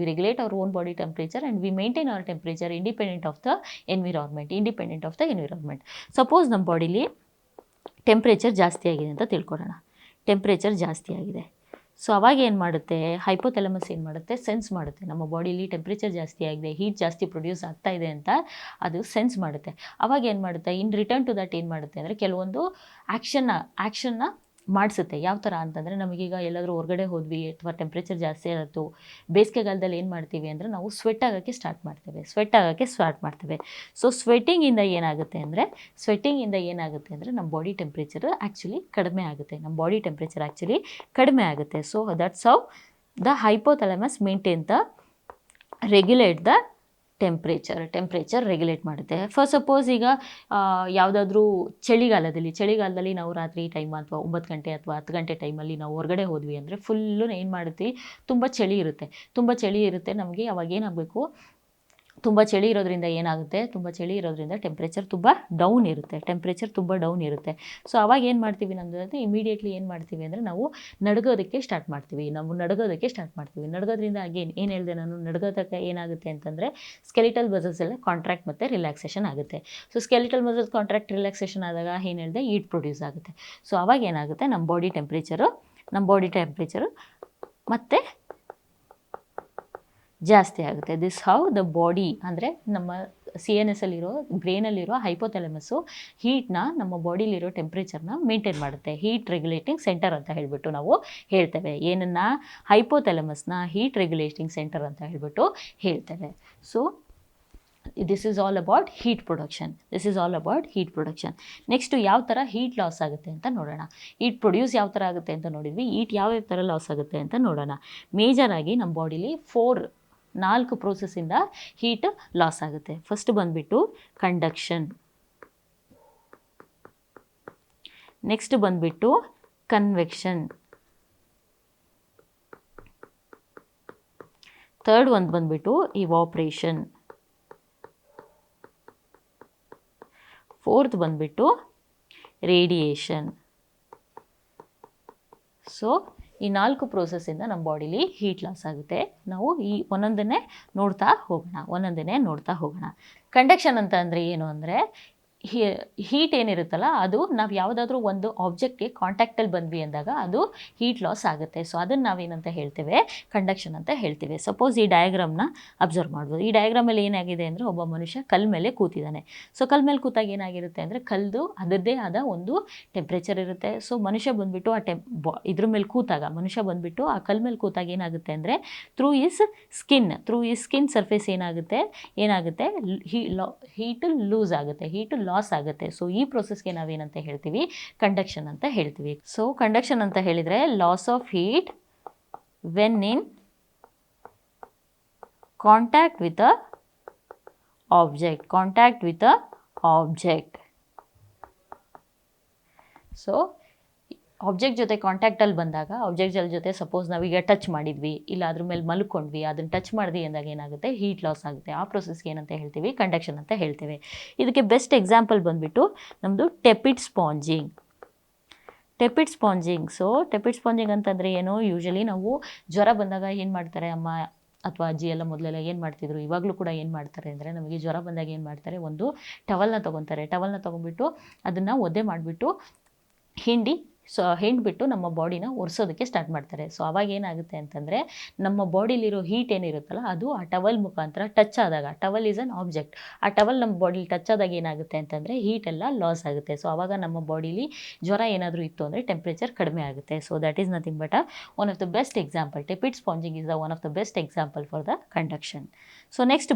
and we maintain our temperature independent of the environment. Suppose ನಮ್ಮ ಬಾಡಿಲಿ ಟೆಂಪ್ರೇಚರ್ ಜಾಸ್ತಿ ಆಗಿದೆ ಅಂತ ತಿಳ್ಕೊಳ್ಳೋಣ, ಟೆಂಪ್ರೇಚರ್ ಜಾಸ್ತಿ ಆಗಿದೆ. ಸೊ ಅವಾಗ ಏನು ಮಾಡುತ್ತೆ, ಹೈಪೋಥಾಲಮಸ್ ಏನು ಮಾಡುತ್ತೆ, ಸೆನ್ಸ್ ಮಾಡುತ್ತೆ ನಮ್ಮ ಬಾಡಿಲಿ ಟೆಂಪ್ರೇಚರ್ ಜಾಸ್ತಿ ಆಗಿದೆ, ಹೀಟ್ ಜಾಸ್ತಿ ಪ್ರೊಡ್ಯೂಸ್ ಆಗ್ತಾ ಇದೆ ಅಂತ ಅದು ಸೆನ್ಸ್ ಮಾಡುತ್ತೆ. ಅವಾಗ ಏನು ಮಾಡುತ್ತೆ, ಇನ್ ರಿಟರ್ನ್ ಟು ದಟ್ ಏನು ಮಾಡುತ್ತೆ ಅಂದರೆ ಕೆಲವೊಂದು ಆ್ಯಕ್ಷನ್ನ ಮಾಡಿಸುತ್ತೆ. ಯಾವ ಥರ ಅಂತಂದರೆ, ನಮಗೀಗ ಎಲ್ಲಾದರೂ ಹೊರಗಡೆ ಹೋದ್ವಿ ಅಥವಾ ಟೆಂಪ್ರೇಚರ್ ಜಾಸ್ತಿ ಆಯಿತು, ಬೇಸಿಗೆಗಾಲದಲ್ಲಿ ಏನು ಮಾಡ್ತೀವಿ ಅಂದರೆ ನಾವು ಸ್ವೆಟ್ ಆಗೋಕ್ಕೆ ಸ್ಟಾರ್ಟ್ ಮಾಡ್ತೇವೆ. ಸೊ ಸ್ವೆಟ್ಟಿಂಗಿಂದ ಏನಾಗುತ್ತೆ ಅಂದರೆ ನಮ್ಮ ಬಾಡಿ ಟೆಂಪ್ರೇಚರ್ ಆ್ಯಕ್ಚುಲಿ ಕಡಿಮೆ ಆಗುತ್ತೆ. So that's how the hypothalamus maintain the regulate the temperature regulate ಮಾಡುತ್ತೆ. ಫಸ್ಟ್ ಸಪೋಸ್ ಈಗ ಯಾವುದಾದ್ರೂ ಚಳಿಗಾಲದಲ್ಲಿ ನಾವು ರಾತ್ರಿ ಟೈಮ್ ಅಥವಾ 9 ಗಂಟೆ ಅಥವಾ 10 ಗಂಟೆ ಟೈಮಲ್ಲಿ ನಾವು ಹೊರಗಡೆ ಹೋದ್ವಿ ಅಂದರೆ ಫುಲ್ಲು ಏನು ಮಾಡುತ್ತೀವಿ, ತುಂಬ ಚಳಿ ಇರುತ್ತೆ ನಮಗೆ. ಅವಾಗ ಏನಾಗಬೇಕು, ತುಂಬ ಚಳಿ ಇರೋದ್ರಿಂದ ಟೆಂಪ್ರೇಚರ್ ತುಂಬ ಡೌನ್ ಇರುತ್ತೆ. ಸೊ ಅವಾಗ ಏನು ಮಾಡ್ತೀವಿ, ನಮ್ಮದು ಇಮಿಡಿಯೇಟ್ಲಿ ಏನು ಮಾಡ್ತೀವಿ ಅಂದರೆ ನಾವು ನಡುಗೋದಕ್ಕೆ ಸ್ಟಾರ್ಟ್ ಮಾಡ್ತೀವಿ. ನಡುಗೋದ್ರಿಂದ ಏನು ಹೇಳಿದೆ ನಾನು, ನಡುಗೋದಕ್ಕೆ ಏನಾಗುತ್ತೆ ಅಂತಂದರೆ ಸ್ಕೆಲಿಟಲ್ ಮಸಲ್ಸ್ ಎಲ್ಲ ಕಾಂಟ್ರಾಕ್ಟ್ ಮತ್ತು ರಿಲ್ಯಾಕ್ಸೇಷನ್ ಆಗುತ್ತೆ. So skeletal muscles contract relaxation ಆದಾಗ ಏನು ಹೇಳಿದೆ, ಹೀಟ್ ಪ್ರೊಡ್ಯೂಸ್ ಆಗುತ್ತೆ. ಸೊ ಅವಾಗ ಏನಾಗುತ್ತೆ, ನಮ್ಮ ಬಾಡಿ ಟೆಂಪ್ರೇಚರು ಮತ್ತು ಜಾಸ್ತಿ ಆಗುತ್ತೆ. ದಿಸ್ ಹೌ ದ ಬಾಡಿ ಅಂದರೆ ನಮ್ಮ CNS ಅಲ್ಲಿರೋ ಬ್ರೈನಲ್ಲಿರೋ ಹೈಪೋಥಾಲಮಸ್ಸು ಹೀಟ್ನ, ನಮ್ಮ ಬಾಡಿಲಿರೋ ಟೆಂಪ್ರೇಚರ್ನ ಮೇಂಟೈನ್ ಮಾಡುತ್ತೆ. ಹೀಟ್ ರೆಗ್ಯುಲೇಟಿಂಗ್ ಸೆಂಟರ್ ಅಂತ ಹೇಳ್ಬಿಟ್ಟು ನಾವು ಹೇಳ್ತೇವೆ. ಏನನ್ನು, ಹೈಪೋಥಾಲಮಸ್ನ ಹೀಟ್ ರೆಗ್ಯುಲೇಟಿಂಗ್ ಸೆಂಟರ್ ಅಂತ ಹೇಳ್ಬಿಟ್ಟು ಹೇಳ್ತೇವೆ. So this is all about heat production. Next ಯಾವ ಥರ ಹೀಟ್ ಲಾಸ್ ಆಗುತ್ತೆ ಅಂತ ನೋಡೋಣ. ಹೀಟ್ ಪ್ರೊಡ್ಯೂಸ್ ಯಾವ ಥರ ಆಗುತ್ತೆ ಅಂತ ನೋಡಿದ್ವಿ, ಹೀಟ್ ಯಾವ ಥರ ಲಾಸ್ ಆಗುತ್ತೆ ಅಂತ ನೋಡೋಣ. ಮೇಜರಾಗಿ ನಮ್ಮ ಬಾಡಿಲಿ 4 ಪ್ರೋಸೆಸ್ಸಿಂದ ಹೀಟ್ ಲಾಸ್ ಆಗುತ್ತೆ. ಫಸ್ಟ್ ಬಂದುಬಿಟ್ಟು ಕಂಡಕ್ಷನ್, ನೆಕ್ಸ್ಟ್ ಬಂದುಬಿಟ್ಟು ಕನ್ವೆಕ್ಷನ್, ಥರ್ಡ್ ಒಂದು ಬಂದುಬಿಟ್ಟು ಇವಾಪ್ರೇಷನ್, ಫೋರ್ತ್ ಬಂದುಬಿಟ್ಟು ರೇಡಿಯೇಷನ್. ಸೊ ಈ 4 ಪ್ರೋಸೆಸ್ಸಿಂದ ನಮ್ಮ ಬಾಡಿಲಿ ಹೀಟ್ ಲಾಸ್ ಆಗುತ್ತೆ. ನಾವು ಈ ಒಂದೊಂದನ್ನೇ ನೋಡ್ತಾ ಹೋಗೋಣ. ಕಂಡಕ್ಷನ್ ಅಂತ ಅಂದರೆ ಏನು ಅಂದರೆ, ಹೀಟ್ ಏನಿರುತ್ತಲ್ಲ ಅದು ನಾವು ಯಾವುದಾದ್ರೂ ಒಂದು ಆಬ್ಜೆಕ್ಟ್ಗೆ ಕಾಂಟ್ಯಾಕ್ಟಲ್ಲಿ ಬಂದ್ವಿ ಅಂದಾಗ ಅದು ಹೀಟ್ ಲಾಸ್ ಆಗುತ್ತೆ. ಸೊ ಅದನ್ನು ನಾವೇನಂತ ಹೇಳ್ತೇವೆ, ಕಂಡಕ್ಷನ್ ಅಂತ ಹೇಳ್ತೀವಿ. ಸಪೋಸ್ ಈ ಡಯಾಗ್ರಾಮ್ನ ಅಬ್ಸರ್ವ್ ಮಾಡ್ಬೋದು. ಈ ಡಯಾಗ್ರಾಮಲ್ಲಿ ಏನಾಗಿದೆ ಅಂದರೆ, ಒಬ್ಬ ಮನುಷ್ಯ ಕಲ್ ಮೇಲೆ ಕೂತಿದ್ದಾನೆ. ಸೊ ಕಲ್ ಮೇಲೆ ಕೂತಾಗ ಏನಾಗಿರುತ್ತೆ ಅಂದರೆ, ಕಲ್ದು ಅದರದ್ದೇ ಆದ ಒಂದು ಟೆಂಪ್ರೇಚರ್ ಇರುತ್ತೆ. ಸೊ ಮನುಷ್ಯ ಬಂದುಬಿಟ್ಟು ಇದ್ರ ಮೇಲೆ ಕೂತಾಗ, ಆ ಕಲ್ ಮೇಲೆ ಕೂತಾಗ ಏನಾಗುತ್ತೆ ಅಂದರೆ, ಥ್ರೂ ಈಸ್ ಸ್ಕಿನ್ ಸರ್ಫೇಸ್ ಏನಾಗುತ್ತೆ ಹೀಟ್ ಲೂಸ್ ಆಗುತ್ತೆ, ಹೀಟ್ ಲಾಸ್ ಲಾಸ್ ಆಗುತ್ತೆ. ಸೊ ಈ ಪ್ರೊಸೆಸ್ಗೆ ನಾವೇನಂತ ಹೇಳ್ತೀವಿ, ಕಂಡಕ್ಷನ್ ಅಂತ ಹೇಳ್ತೀವಿ. ಸೊ ಕಂಡಕ್ಷನ್ ಅಂತ ಹೇಳಿದರೆ loss of heat when in contact with a object. So object ಜೊತೆ ಕಾಂಟ್ಯಾಕ್ಟಲ್ಲಿ ಬಂದಾಗ, ಆಬ್ಜೆಕ್ಟ್ ಜೊತೆ ಸಪೋಸ್ ನಾವೀಗ ಟಚ್ ಮಾಡಿದ್ವಿ, ಇಲ್ಲ ಅದ್ರ ಮೇಲೆ ಮಲ್ಕೊಂಡ್ವಿ, ಅದನ್ನು ಟಚ್ ಮಾಡಿದ್ವಿ ಅಂದಾಗ ಏನಾಗುತ್ತೆ, ಹೀಟ್ ಲಾಸ್ ಆಗುತ್ತೆ. ಆ ಪ್ರೊಸೆಸ್ಗೆ ಏನಂತ ಹೇಳ್ತೀವಿ, ಕಂಡಕ್ಷನ್ ಅಂತ ಹೇಳ್ತೇವೆ. ಇದಕ್ಕೆ ಬೆಸ್ಟ್ ಎಕ್ಸಾಂಪಲ್ ಬಂದುಬಿಟ್ಟು ನಮ್ಮದು ಟೆಪಿಡ್ ಸ್ಪಾಂಜಿಂಗ್. ಸೊ ಟೆಪಿಡ್ ಸ್ಪಾಂಜಿಂಗ್ ಅಂತಂದರೆ ಏನು, ಯೂಶಲಿ ನಾವು ಜ್ವರ ಬಂದಾಗ ಏನು ಮಾಡ್ತಾರೆ ಅಮ್ಮ ಅಥವಾ ಅಜ್ಜಿ ಎಲ್ಲ ಮೊದಲೆಲ್ಲ ಏನು ಮಾಡ್ತಿದ್ರು, ಇವಾಗಲೂ ಕೂಡ ಏನು ಮಾಡ್ತಾರೆ ಅಂದರೆ, ನಮಗೆ ಜ್ವರ ಬಂದಾಗ ಏನು ಮಾಡ್ತಾರೆ, ಒಂದು ಟವಲ್ನ ತೊಗೊಂಬಿಟ್ಟು ಅದನ್ನು ಒದ್ದೆ ಮಾಡಿಬಿಟ್ಟು ಹಿಂಡ್ಬಿಟ್ಟು ನಮ್ಮ ಬಾಡಿನ ಒರೆಸೋದಕ್ಕೆ ಸ್ಟಾರ್ಟ್ ಮಾಡ್ತಾರೆ. ಸೊ ಅವಾಗ ಏನಾಗುತ್ತೆ ಅಂತಂದರೆ, ನಮ್ಮ ಬಾಡಿಲಿರೋ ಹೀಟ್ ಏನಿರುತ್ತಲ್ಲ ಅದು ಆ ಟವಲ್ ಮುಖಾಂತರ ಟಚ್ ಆದಾಗ, ಟವಲ್ ಈಸ್ ಅನ್ ಆಬ್ಜೆಕ್ಟ್, ಆ ಟವಲ್ ನಮ್ಮ ಬಾಡಿಲಿ ಟಚ್ ಆದಾಗ ಏನಾಗುತ್ತೆ ಅಂತಂದರೆ ಹೀಟ್ ಎಲ್ಲ ಲಾಸ್ ಆಗುತ್ತೆ. ಸೊ ಆವಾಗ ನಮ್ಮ ಬಾಡಿಲಿ ಜ್ವರ ಏನಾದರೂ ಇತ್ತು ಅಂದರೆ ಟೆಂಪ್ರೇಚರ್ ಕಡಿಮೆ ಆಗುತ್ತೆ. So that is nothing but one of the best example. Tepid sponging is the one of the best example for the conduction. So next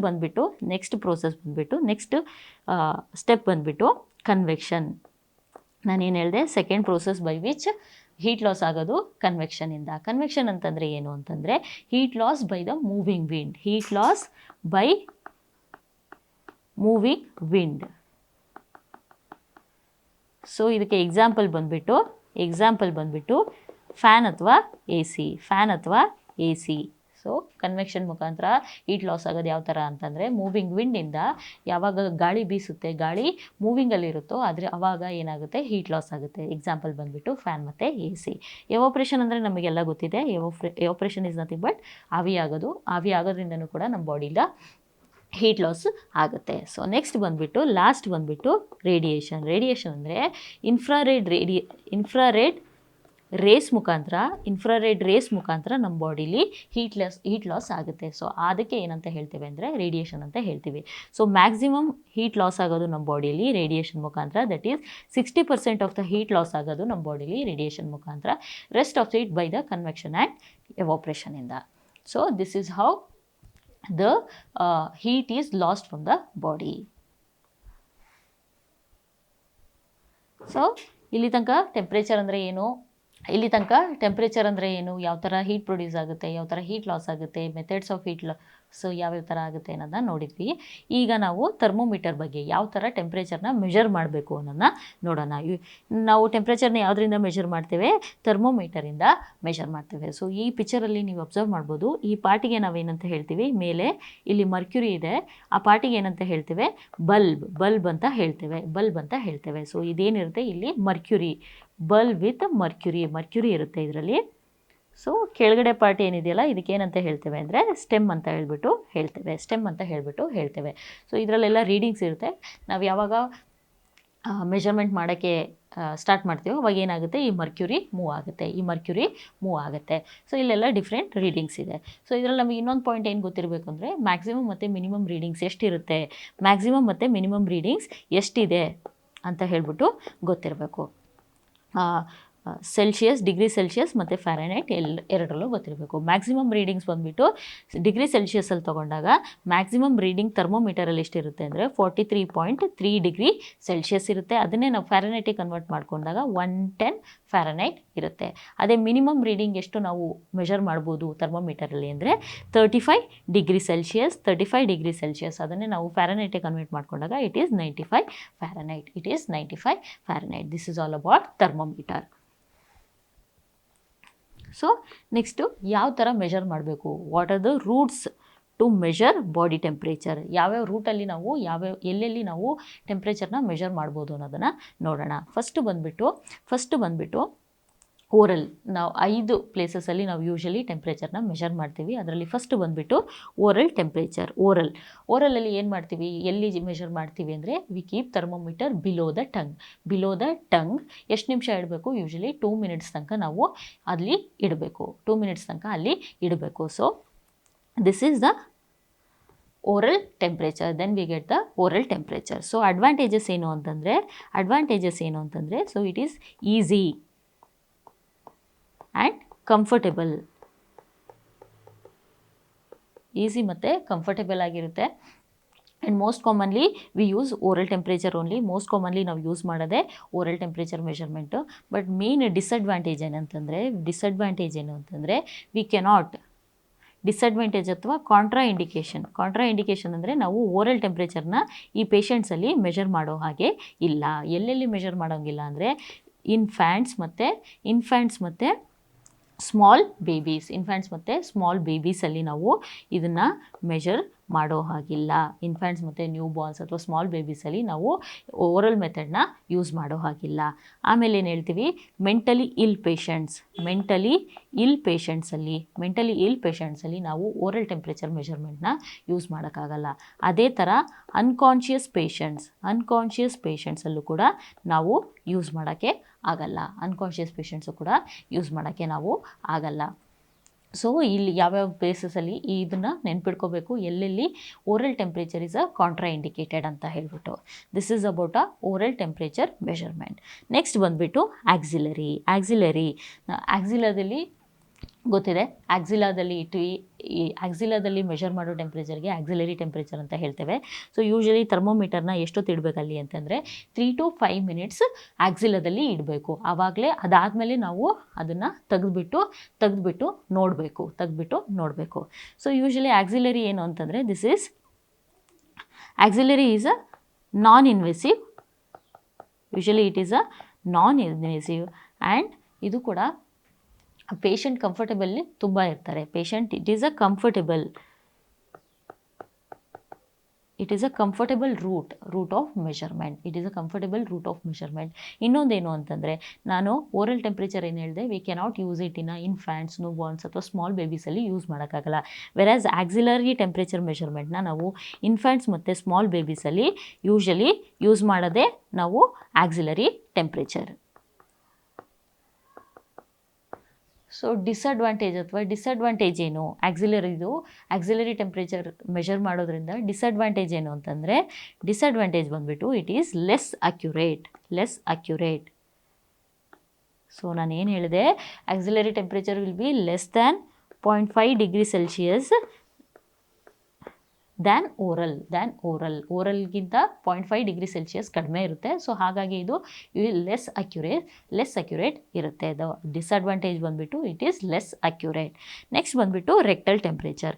step ಬಂದುಬಿಟ್ಟು ಕನ್ವೆಕ್ಷನ್. ನಾನೇನು ಹೇಳಿದೆ, second process by which heat loss ಆಗೋದು ಕನ್ವೆಕ್ಷನಿಂದ. Convection ಅಂತಂದರೆ ಏನು ಅಂತಂದರೆ, heat loss by the moving wind. So ಇದಕ್ಕೆ example ಬಂದುಬಿಟ್ಟು ಫ್ಯಾನ್ ಅಥವಾ ಎ ಸಿ. ಸೊ ಕನ್ವೆಕ್ಷನ್ ಮುಖಾಂತರ ಹೀಟ್ ಲಾಸ್ ಆಗೋದು ಯಾವ ಥರ ಅಂತಂದರೆ, ಮೂವಿಂಗ್ ವಿಂಡಿಂದ ಯಾವಾಗ ಗಾಳಿ ಬೀಸುತ್ತೆ, ಗಾಳಿ ಮೂವಿಂಗಲ್ಲಿರುತ್ತೋ ಆವಾಗ ಏನಾಗುತ್ತೆ, ಹೀಟ್ ಲಾಸ್ ಆಗುತ್ತೆ. ಎಕ್ಸಾಂಪಲ್ ಬಂದುಬಿಟ್ಟು ಫ್ಯಾನ್ ಮತ್ತು ಎ ಸಿ. ಎವಾಪ್ರೇಷನ್ ಅಂದರೆ ನಮಗೆಲ್ಲ ಗೊತ್ತಿದೆ. ಎವಾಪ್ರೇಷನ್ ಇಸ್ ನಥಿಂಗ್ ಬಟ್ ಆವಿ ಆಗೋದ್ರಿಂದನೂ ಕೂಡ ನಮ್ಮ ಬಾಡಿಯಿಂದ ಹೀಟ್ ಲಾಸ್ ಆಗುತ್ತೆ. ಸೊ ನೆಕ್ಸ್ಟ್ ಲಾಸ್ಟ್ ಬಂದುಬಿಟ್ಟು ರೇಡಿಯೇಷನ್ ಅಂದರೆ ಇನ್ಫ್ರಾರೆಡ್ ರೇಸ್ ಮುಖಾಂತರ ನಮ್ಮ ಬಾಡಿಲಿ ಹೀಟ್ ಲಾಸ್ ಆಗುತ್ತೆ. ಸೊ ಅದಕ್ಕೆ ಏನಂತ ಹೇಳ್ತೇವೆ ಅಂದರೆ ರೇಡಿಯೇಷನ್ ಅಂತ ಹೇಳ್ತೀವಿ. ಸೊ ಮ್ಯಾಕ್ಸಿಮಮ್ ಹೀಟ್ ಲಾಸ್ ಆಗೋದು ನಮ್ಮ ಬಾಡಿಲಿ ರೇಡಿಯೇಷನ್ ಮುಖಾಂತರ. That is 60% of the heat loss ಆಗೋದು ನಮ್ಮ ಬಾಡಿಲಿ ರೇಡಿಯೇಷನ್ ಮುಖಾಂತರ. Rest of it by the convection and ಎವಾಪ್ರೇಷನಿಂದ. So this is how the heat is lost from the body. So ಇಲ್ಲಿ ತನಕ ಟೆಂಪ್ರೇಚರ್ ಅಂದರೆ ಏನು, ಯಾವ ಥರ ಹೀಟ್ ಪ್ರೊಡ್ಯೂಸ್ ಆಗುತ್ತೆ, ಯಾವ ಥರ ಹೀಟ್ ಲಾಸ್ ಆಗುತ್ತೆ, ಮೆಥಡ್ಸ್ ಆಫ್ ಹೀಟ್ ಲಾಸ್ ಯಾವ್ಯಾವ ಥರ ಆಗುತ್ತೆ ಅನ್ನೋದನ್ನ ನೋಡಿದ್ವಿ. ಈಗ ನಾವು ಥರ್ಮೋಮೀಟರ್ ಬಗ್ಗೆ, ಯಾವ ಥರ ಟೆಂಪ್ರೇಚರ್ನ ಮೆಷರ್ ಮಾಡಬೇಕು ಅನ್ನೋದನ್ನ ನೋಡೋಣ. ನಾವು ಟೆಂಪ್ರೇಚರ್ನ ಯಾವುದರಿಂದ ಮೆಷರ್ ಮಾಡ್ತೇವೆ, ಥರ್ಮೋಮೀಟರಿಂದ ಮೆಷರ್ ಮಾಡ್ತೇವೆ. ಸೊ ಈ ಪಿಕ್ಚರಲ್ಲಿ ನೀವು ಅಬ್ಸರ್ವ್ ಮಾಡ್ಬೋದು, ಈ ಪಾರ್ಟಿಗೆ ನಾವೇನಂತ ಹೇಳ್ತೀವಿ, ಮೇಲೆ ಇಲ್ಲಿ ಮರ್ಕ್ಯುರಿ ಇದೆ, ಆ ಪಾರ್ಟಿಗೆ ಏನಂತ ಹೇಳ್ತೇವೆ, ಬಲ್ಬ್ ಅಂತ ಹೇಳ್ತೇವೆ. ಸೊ ಇದೇನಿರುತ್ತೆ, ಇಲ್ಲಿ ಬಲ್ಬ್ ವಿತ್ ಮರ್ಕ್ಯುರಿ ಇರುತ್ತೆ ಇದರಲ್ಲಿ. ಸೊ ಕೆಳಗಡೆ ಪಾರ್ಟ್ ಏನಿದೆಯಲ್ಲ, ಇದಕ್ಕೇನಂತ ಹೇಳ್ತೇವೆ ಅಂದರೆ ಸ್ಟೆಮ್ ಅಂತ ಹೇಳ್ತೇವೆ. ಸೊ ಇದರಲ್ಲೆಲ್ಲ ರೀಡಿಂಗ್ಸ್ ಇರುತ್ತೆ. ನಾವು ಯಾವಾಗ ಮೆಷರ್ಮೆಂಟ್ ಮಾಡೋಕ್ಕೆ ಸ್ಟಾರ್ಟ್ ಮಾಡ್ತೀವೋ ಅವಾಗ ಏನಾಗುತ್ತೆ, ಈ ಮರ್ಕ್ಯುರಿ ಮೂವ್ ಆಗುತ್ತೆ. ಸೊ ಇಲ್ಲೆಲ್ಲ ಡಿಫ್ರೆಂಟ್ ರೀಡಿಂಗ್ಸ್ ಇದೆ. ಸೊ ಇದರಲ್ಲಿ ನಮಗೆ ಇನ್ನೊಂದು ಪಾಯಿಂಟ್ ಏನು ಗೊತ್ತಿರಬೇಕು ಅಂದರೆ, ಮ್ಯಾಕ್ಸಿಮಮ್ ಮತ್ತು ಮಿನಿಮಮ್ ರೀಡಿಂಗ್ಸ್ ಎಷ್ಟಿದೆ ಅಂತ ಹೇಳ್ಬಿಟ್ಟು ಗೊತ್ತಿರಬೇಕು. ಡಿಗ್ರಿ ಸೆಲ್ಸಿಯಸ್ ಮತ್ತು ಫ್ಯಾರನೈಟ್ ಎರಡರಲ್ಲೂ ಗೊತ್ತಿರಬೇಕು. ಮ್ಯಾಕ್ಸಿಮಮ್ ರೀಡಿಂಗ್ಸ್ ಬಂದುಬಿಟ್ಟು ಡಿಗ್ರಿ ಸೆಲ್ಸಿಯಸಲ್ಲಿ ತೊಗೊಂಡಾಗ ಮ್ಯಾಕ್ಸಿಮಮ್ ರೀಡಿಂಗ್ ಥರ್ಮೋಮೀಟರಲ್ಲಿ ಎಷ್ಟಿರುತ್ತೆ ಅಂದರೆ 43.3 ಡಿಗ್ರಿ ಸೆಲ್ಸಿಯಸ್ ಇರುತ್ತೆ. ಅದನ್ನೇ ನಾವು ಫ್ಯಾರನೈಟಿಗೆ ಕನ್ವರ್ಟ್ ಮಾಡ್ಕೊಂಡಾಗ 110 ಫ್ಯಾರನೈಟ್ ಇರುತ್ತೆ. ಅದೇ ಮಿನಿಮಮ್ ರೀಡಿಂಗ್ ಎಷ್ಟು ನಾವು ಮೆಷರ್ ಮಾಡ್ಬೋದು ಥರ್ಮೋಮೀಟರಲ್ಲಿ ಅಂದರೆ 35 ಡಿಗ್ರಿ ಸೆಲ್ಸಿಯಸ್. ಅದನ್ನೇ ನಾವು ಫ್ಯಾರನೈಟಿಗೆ ಕನ್ವರ್ಟ್ ಮಾಡ್ಕೊಂಡಾಗ it is 95 Fahrenheit. This is all about thermometer. So next ಯಾವ ಥರ ಮೆಷರ್ ಮಾಡಬೇಕು, what are the routes to measure body temperature, ಯಾವ್ಯಾವ ರೂಟಲ್ಲಿ ನಾವು ಎಲ್ಲೆಲ್ಲಿ ನಾವು ಟೆಂಪ್ರೇಚರ್ನ ಮೆಷರ್ ಮಾಡ್ಬೋದು ಅನ್ನೋದನ್ನು ನೋಡೋಣ. ಫಸ್ಟ್ ಬಂದುಬಿಟ್ಟು ಓರಲ್. ನಾವು 5 ಪ್ಲೇಸಸಲ್ಲಿ ನಾವು ಯೂಶಲಿ ಟೆಂಪ್ರೇಚರ್ನ ಮೆಷರ್ ಮಾಡ್ತೀವಿ. ಅದರಲ್ಲಿ ಫಸ್ಟ್ ಬಂದುಬಿಟ್ಟು ಓರಲ್ ಟೆಂಪ್ರೇಚರ್. ಓರಲಲ್ಲಿ ಏನು ಮಾಡ್ತೀವಿ, ಎಲ್ಲಿ ಮೆಷರ್ ಮಾಡ್ತೀವಿ ಅಂದರೆ, we keep thermometer below the tongue. ಎಷ್ಟು ನಿಮಿಷ ಇಡಬೇಕು, ಯೂಶಲಿ 2 ಮಿನಿಟ್ಸ್ ತನಕ ನಾವು ಅಲ್ಲಿ ಇಡಬೇಕು. So this is the oral temperature. Then we get the oral temperature. So advantages ಏನು ಅಂತಂದರೆ, so it is easy and comfortable. Easy ಮತ್ತು ಕಂಫರ್ಟೇಬಲ್ ಆಗಿರುತ್ತೆ. And most commonly we use oral temperature only. Most commonly ನಾವು use ಮಾಡೋದೇ oral temperature measurement. But main disadvantage ಏನು ಅಂತಂದರೆ we cannot disadvantage ಅಥವಾ contraindication ಅಂದರೆ ನಾವು ಓರಲ್ ಟೆಂಪ್ರೇಚರ್ನ ಈ ಪೇಷಂಟ್ಸಲ್ಲಿ ಮೆಷರ್ ಮಾಡೋ ಹಾಗೆ ಇಲ್ಲ. ಎಲ್ಲೆಲ್ಲಿ ಮೆಷರ್ ಮಾಡೋಂಗಿಲ್ಲ ಅಂದರೆ ಇನ್ಫ್ಯಾಂಟ್ಸ್ ಮತ್ತು ಸ್ಮಾಲ್ ಬೇಬೀಸಲ್ಲಿ ನಾವು ಇದನ್ನು ಮೆಷರ್ ಮಾಡೋ ಹಾಗಿಲ್ಲ. ಇನ್ಫ್ಯಾಂಟ್ಸ್ ಮತ್ತು ನ್ಯೂ ಬಾರ್ನ್ಸ್ ಅಥವಾ ಸ್ಮಾಲ್ ಬೇಬೀಸಲ್ಲಿ ನಾವು ಓರಲ್ ಮೆಥಡ್ನ ಯೂಸ್ ಮಾಡೋ ಹಾಗಿಲ್ಲ. ಆಮೇಲೆ ಏನು ಹೇಳ್ತೀವಿ, ಮೆಂಟಲಿ ಇಲ್ ಪೇಷಂಟ್ಸಲ್ಲಿ ನಾವು ಓರಲ್ ಟೆಂಪ್ರೇಚರ್ ಮೆಷರ್ಮೆಂಟ್ನ ಯೂಸ್ ಮಾಡೋಕ್ಕಾಗಲ್ಲ. ಅದೇ ಥರ ಅನ್ಕಾನ್ಷಿಯಸ್ ಪೇಷಂಟ್ಸಲ್ಲೂ ಕೂಡ ನಾವು ಯೂಸ್ ಮಾಡೋಕ್ಕೆ ಆಗಲ್ಲ. ಸೊ ಇಲ್ಲಿ ಯಾವ್ಯಾವ ಬೇಸಸಲ್ಲಿ ಇದನ್ನು ನೆನ್ಪಿಡ್ಕೋಬೇಕು, ಎಲ್ಲೆಲ್ಲಿ oral temperature is a contra indicated ಅಂತ ಹೇಳ್ಬಿಟ್ಟು. This is about a oral temperature measurement. Next ಬಂದುಬಿಟ್ಟು ಆಕ್ಸಿಲಾದಲ್ಲಿ ಗೊತ್ತಿದೆ. ಆಕ್ಸಿಲಾದಲ್ಲಿ ಮೆಷರ್ ಮಾಡೋ ಟೆಂಪ್ರೇಚರ್ಗೆ ಆಕ್ಸಿಲರಿ ಟೆಂಪ್ರೇಚರ್ ಅಂತ ಹೇಳ್ತೇವೆ. ಸೊ ಯೂಶಲಿ ಥರ್ಮೋಮೀಟರ್ನ ಎಷ್ಟೊತ್ತು ಇಡಬೇಕಲ್ಲಿ ಅಂತಂದರೆ 3 to 5 minutes ಆಕ್ಸಿಲಾದಲ್ಲಿ ಇಡಬೇಕು. ಅದಾದಮೇಲೆ ನಾವು ಅದನ್ನು ತೆಗೆದುಬಿಟ್ಟು ನೋಡಬೇಕು. ಸೊ ಯೂಶಲಿ ಆಕ್ಸಿಲರಿ ಏನು ಅಂತಂದರೆ axillary is a non invasive and ಇದು ಕೂಡ ಪೇಷಂಟ್ ಕಂಫರ್ಟಬಲ್ಲಿ ತುಂಬ ಇರ್ತಾರೆ. It is a comfortable route of measurement. ಇನ್ನೊಂದೇನು ಅಂತಂದರೆ, ನಾನು ಓರಲ್ ಟೆಂಪ್ರೇಚರ್ ಏನು ಹೇಳಿದೆ, we cannot use it in infants, new borns ಅಥವಾ ಸ್ಮಾಲ್ ಬೇಬೀಸಲ್ಲಿ ಯೂಸ್ ಮಾಡೋಕ್ಕಾಗಲ್ಲ. ವೆರಾಸ್ ಆಕ್ಸಿಲರಿ ಟೆಂಪ್ರೇಚರ್ ಮೆಷರ್ಮೆಂಟ್ನ ನಾವು ಇನ್ಫ್ಯಾಂಟ್ಸ್ ಮತ್ತು ಸ್ಮಾಲ್ ಬೇಬೀಸಲ್ಲಿ ಯೂಶಲಿ ಯೂಸ್ ಮಾಡೋದೇ ನಾವು ಆಕ್ಸಿಲರಿ ಟೆಂಪ್ರೇಚರ್. ಸೊ ಡಿಸಡ್ವಾಂಟೇಜ್ ಏನು ಆಕ್ಸಿಲರಿ ಟೆಂಪ್ರೇಚರ್ ಮೆಷರ್ ಮಾಡೋದ್ರಿಂದ ಡಿಸಡ್ವಾಂಟೇಜ್ ಏನು ಅಂತಂದರೆ, ಡಿಸಡ್ವಾಂಟೇಜ್ ಬಂದುಬಿಟ್ಟು it is less accurate. So ನಾನು ಏನು ಹೇಳಿದೆ, axillary temperature will be less than 0.5 degrees Celsius than ಓರಲ್ಗಿಂತ 0.5 degrees Celsius ಕಡಿಮೆ ಇರುತ್ತೆ. ಸೊ ಹಾಗಾಗಿ ಇದು ಲೆಸ್ ಅಕ್ಯುರೇಟ್ ಇರುತ್ತೆ. ಡಿಸಡ್ವಾಂಟೇಜ್ ಬಂದುಬಿಟ್ಟು it is less accurate. Next ಬಂದುಬಿಟ್ಟು ರೆಕ್ಟಲ್ ಟೆಂಪ್ರೇಚರ್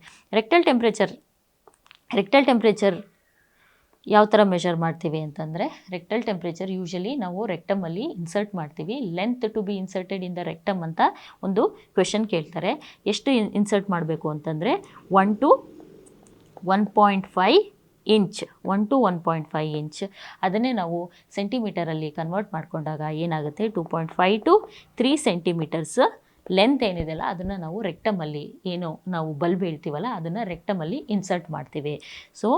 ಯಾವ ಥರ ಮೆಷರ್ ಮಾಡ್ತೀವಿ ಅಂತಂದರೆ, ರೆಕ್ಟಲ್ ಟೆಂಪ್ರೇಚರ್ ಯೂಶಲಿ ನಾವು ರೆಕ್ಟಮಲ್ಲಿ ಇನ್ಸರ್ಟ್ ಮಾಡ್ತೀವಿ. Length to be inserted in the rectum ಅಂತ ಒಂದು ಕ್ವೆಶನ್ ಕೇಳ್ತಾರೆ. ಎಷ್ಟು ಇನ್ಸರ್ಟ್ ಮಾಡಬೇಕು ಅಂತಂದರೆ 1 to 1.5 ಇಂಚ್. ಅದನ್ನೇ ನಾವು ಸೆಂಟಿಮೀಟರಲ್ಲಿ ಕನ್ವರ್ಟ್ ಮಾಡಿಕೊಂಡಾಗ ಏನಾಗುತ್ತೆ, 2.5 to 3 centimeters ಲೆಂತ್ ಏನಿದೆಯಲ್ಲ ಅದನ್ನು ನಾವು ರೆಕ್ಟಮಲ್ಲಿ, ನಾವು ಬಲ್ಬ್ ಹೇಳ್ತೀವಲ್ಲ ಅದನ್ನು ರೆಕ್ಟಮಲ್ಲಿ ಇನ್ಸರ್ಟ್ ಮಾಡ್ತೀವಿ. So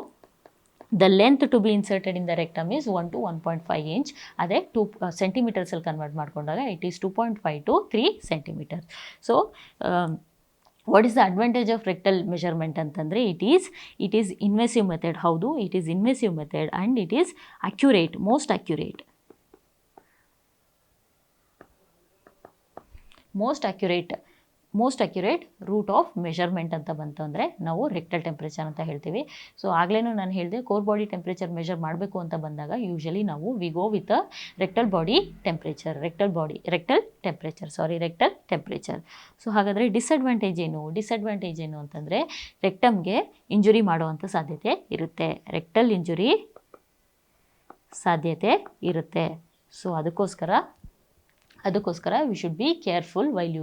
the length to be inserted in the rectum is 1 to 1.5 inch. ಅದೇ 2 ಸೆಂಟಿಮೀಟರ್ಸಲ್ಲಿ ಕನ್ವರ್ಟ್ ಮಾಡಿಕೊಂಡಾಗ it is 2.5 to 3 centimeters. So what is the advantage of rectal measurement ಅಂತಂದರೆ, ಇಟ್ ಈಸ್ ಇನ್ವೆಸಿವ್ ಮೆಥಡ್. ಹೌದು, it is invasive method and it is accurate, most accurate route of measurement ಅಂತ ಬಂತು ಅಂದರೆ ನಾವು rectal temperature ಅಂತ ಹೇಳ್ತೀವಿ. So ಆಗಲೇ ನಾನು ಹೇಳಿದೆ, ಕೋರ್ ಬಾಡಿ ಟೆಂಪ್ರೇಚರ್ ಮೆಷರ್ ಮಾಡಬೇಕು ಅಂತ ಬಂದಾಗ ಯೂಶಲಿ ನಾವು we go with rectal temperature. So ಹಾಗಾದರೆ ಡಿಸಡ್ವಾಂಟೇಜ್ ಏನು ಅಂತಂದರೆ, ರೆಕ್ಟಮ್ಗೆ ಇಂಜುರಿ ಮಾಡುವಂಥ ಸಾಧ್ಯತೆ ಇರುತ್ತೆ. ಸೊ ಅದಕ್ಕೋಸ್ಕರ we should be careful while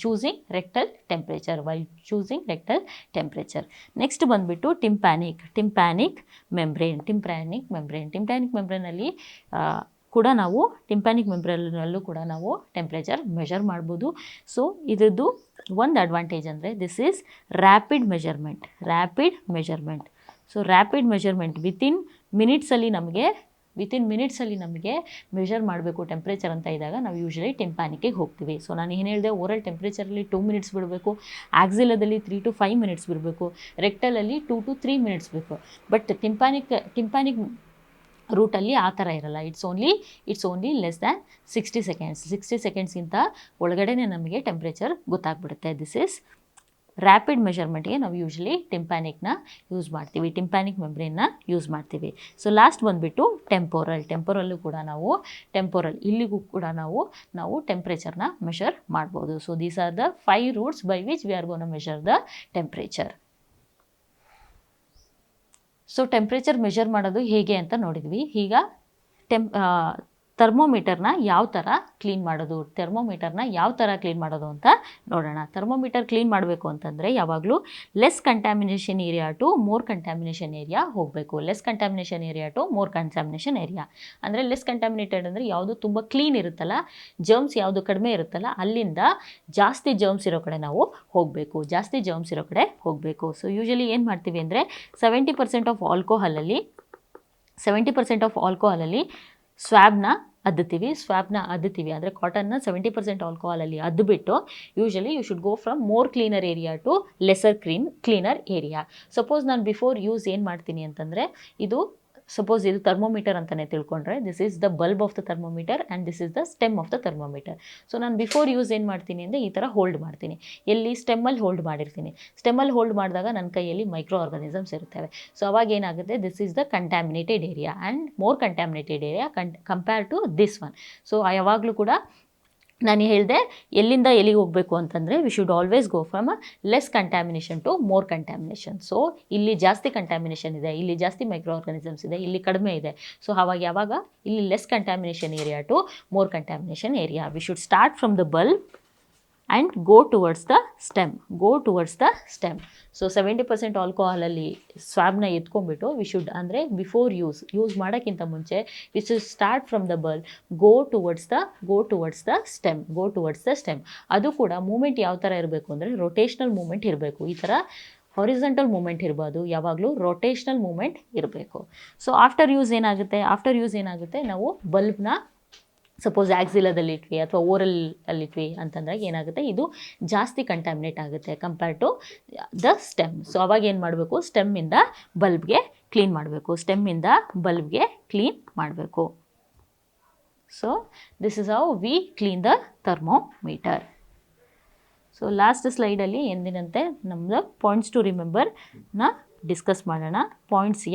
choosing rectal temperature. Next ಬಂದುಬಿಟ್ಟು ಟಿಂಪ್ಯಾನಿಕ್ ಮೆಂಬ್ರೇನಲ್ಲಿ ಕೂಡ ನಾವು ಟಿಂಪ್ಯಾನಿಕ್ ಕೂಡ ನಾವು ಟೆಂಪ್ರೇಚರ್ ಮೆಷರ್ ಮಾಡ್ಬೋದು. ಸೊ ಇದ್ರದ್ದು ಒಂದು ಅಡ್ವಾಂಟೇಜ್ ಅಂದರೆ this is rapid measurement. So rapid measurement within ಮಿನಿಟ್ಸಲ್ಲಿ ನಮಗೆ ಮೆಷರ್ ಮಾಡಬೇಕು ಟೆಂಪ್ರೇಚರ್ ಅಂತ ಇದ್ದಾಗ ನಾವು ಯೂಶಲಿ ಟಿಂಪ್ಯಾನಿಕ್ಗೆ ಹೋಗ್ತೀವಿ. ಸೊ ನಾನು ಏನು ಹೇಳಿದೆ, ಓರಲ್ ಟೆಂಪ್ರೇಚರಲ್ಲಿ 2 minutes ಬಿಡಬೇಕು, ಆಕ್ಸಿಲದಲ್ಲಿ 3 to 5 minutes ಬಿಡಬೇಕು, ರೆಕ್ಟಲಲ್ಲಿ 2 to 3 minutes ಬೇಕು. ಬಟ್ ಟಿಂಪ್ಯಾನಿಕ್ ರೂಟಲ್ಲಿ ಆ ಥರ ಇರಲ್ಲ. It's only less than 60 seconds. 60 secondsಗಿಂತ ಒಳಗಡೆನೇ ನಮಗೆ ಟೆಂಪ್ರೇಚರ್ ಗೊತ್ತಾಗ್ಬಿಡುತ್ತೆ. ದಿಸ್ ಈಸ್ ರ್ಯಾಪಿಡ್ ಮೆಷರ್ಮೆಂಟ್ಗೆ ನಾವು ಯೂಶ್ವಲಿ ಟಿಂಪ್ಯಾನಿಕ್ನ ಯೂಸ್ ಮಾಡ್ತೀವಿ, ಟಿಂಪ್ಯಾನಿಕ್ ಮೆಂಬ್ರೇನ್ನ ಯೂಸ್ ಮಾಡ್ತೀವಿ. ಸೊ ಲಾಸ್ಟ್ ಬಂದುಬಿಟ್ಟು ಟೆಂಪೊರಲ್ಲೂ ಕೂಡ ಇಲ್ಲಿಗೂ ಕೂಡ ನಾವು ಟೆಂಪ್ರೇಚರ್ನ ಮೆಷರ್ ಮಾಡ್ಬೋದು. So these are the 5 routes by which we are gonna measure the temperature. So temperature measure ಮಾಡೋದು ಹೇಗೆ ಅಂತ ನೋಡಿದ್ವಿ. ಈಗ ಥರ್ಮೋಮೀಟರ್ನ ಯಾವ ಥರ ಕ್ಲೀನ್ ಮಾಡೋದು ಅಂತ ನೋಡೋಣ. ಥರ್ಮೋಮೀಟರ್ ಕ್ಲೀನ್ ಮಾಡಬೇಕು ಅಂತಂದರೆ ಯಾವಾಗಲೂ less contamination area to more contamination area ಹೋಗಬೇಕು. Less contamination area to more contamination area ಅಂದರೆ ಲೆಸ್ ಕಂಟ್ಯಾಮಿನೇಟೆಡ್ ಅಂದರೆ ಯಾವುದು ತುಂಬ ಕ್ಲೀನ್ ಇರುತ್ತಲ್ಲ, ಜರ್ಮ್ಸ್ ಯಾವುದು ಕಡಿಮೆ ಇರುತ್ತಲ್ಲ, ಅಲ್ಲಿಂದ ಜಾಸ್ತಿ ಜರ್ಮ್ಸ್ ಇರೋ ಕಡೆ ನಾವು ಹೋಗಬೇಕು. ಸೊ ಯೂಶಲಿ ಏನು ಮಾಡ್ತೀವಿ ಅಂದರೆ 70% ಆಫ್ ಆಲ್ಕೋಹಾಲಲ್ಲಿ ಸ್ವ್ಯಾಬ್ನ ಅದ್ದುತ್ತೀವಿ ಅಂದರೆ ಕಾಟನ್ನ 70% ಆಲ್ಕೋಹಾಲಲ್ಲಿ ಅದ್ದುಬಿಟ್ಟು usually you should go from more cleaner area to lesser cleaner area. Suppose ನಾನು ಬಿಫೋರ್ ಯೂಸ್ ಏನು ಮಾಡ್ತೀನಿ ಅಂತಂದರೆ, ಇದು ಥರ್ಮೋಮೀಟರ್ ಅಂತಲೇ ತಿಳ್ಕೊಂಡ್ರೆ, this is the bulb of the thermometer and this is the stem of the thermometer. So ನಾನು before use ಏನು ಮಾಡ್ತೀನಿ ಅಂದರೆ ಈ ಥರ ಹೋಲ್ಡ್ ಮಾಡ್ತೀನಿ. ಎಲ್ಲಿ ಸ್ಟೆಮ್ಮಲ್ಲಿ ಹೋಲ್ಡ್ ಮಾಡಿರ್ತೀನಿ. ಸ್ಟೆಮ್ಮಲ್ಲಿ ಹೋಲ್ಡ್ ಮಾಡಿದಾಗ ನನ್ನ ಕೈಯಲ್ಲಿ ಮೈಕ್ರೋ ಆರ್ಗಾನಿಸಮ್ಸ್ ಇರ್ತವೆ. ಸೊ ಅವಾಗ ಏನಾಗುತ್ತೆ, this is the contaminated area and more contaminated area compare to this one. So ಯಾವಾಗಲೂ ಕೂಡ ನಾನು ಹೇಳಿದೆ, ಎಲ್ಲಿಂದ ಎಲ್ಲಿಗೆ ಹೋಗಬೇಕು ಅಂತಂದರೆ we should always go from less contamination to more contamination. So ಇಲ್ಲಿ ಜಾಸ್ತಿ ಕಂಟ್ಯಾಮಿನೇಷನ್ ಇದೆ, ಇಲ್ಲಿ ಜಾಸ್ತಿ ಮೈಕ್ರೋ ಆರ್ಗಾನಿಸಮ್ಸ್ ಇದೆ, ಇಲ್ಲಿ ಕಡಿಮೆ ಇದೆ. ಸೊ ಯಾವಾಗ ಇಲ್ಲಿ less contamination area to more contamination area. We should start from the bulb and go towards the stem. So 70% ಆಲ್ಕೋಹಾಲಲ್ಲಿ ಸ್ವಾಬ್ನ ಎತ್ಕೊಂಡ್ಬಿಟ್ಟು ವಿ ಶುಡ್ ಅಂದರೆ ಬಿಫೋರ್ ಯೂಸ್ ಮಾಡೋಕ್ಕಿಂತ ಮುಂಚೆ we should start from the bulb, go towards the stem. ಅದು ಕೂಡ moment ಯಾವ ಥರ ಇರಬೇಕು ಅಂದರೆ ರೊಟೇಷ್ನಲ್ ಮೂಮೆಂಟ್ ಇರಬೇಕು. ಈ ಥರ ಹಾರಿಜಾಂಟಲ್ ಮೂಮೆಂಟ್ ಇರಬಾರ್ದು, ಯಾವಾಗಲೂ ರೊಟೇಷ್ನಲ್ ಮೂಮೆಂಟ್ ಇರಬೇಕು. ಸೊ ಆಫ್ಟರ್ ಯೂಸ್ ಏನಾಗುತ್ತೆ, ನಾವು ಬಲ್ಬ್ನ ಸಪೋಸ್ ಆಕ್ಸಿಲದಲ್ಲಿಟ್ವಿ ಅಥವಾ ಓರಲ್ಲಿಟ್ವಿ ಅಂತಂದಾಗ ಏನಾಗುತ್ತೆ, ಇದು ಜಾಸ್ತಿ ಕಂಟ್ಯಾಮಿನೇಟ್ ಆಗುತ್ತೆ compare to the stem. So ಅವಾಗ ಏನು ಮಾಡಬೇಕು, ಸ್ಟೆಮ್ಮಿಂದ ಬಲ್ಬ್ಗೆ ಕ್ಲೀನ್ ಮಾಡಬೇಕು. So this is how we clean the thermometer. So last ಸ್ಲೈಡಲ್ಲಿ ಎಂದಿನಂತೆ ನಮ್ಮದು ಪಾಯಿಂಟ್ಸ್ ಟು ರಿಮೆಂಬರ್ನ ಡಿಸ್ಕಸ್ ಮಾಡೋಣ.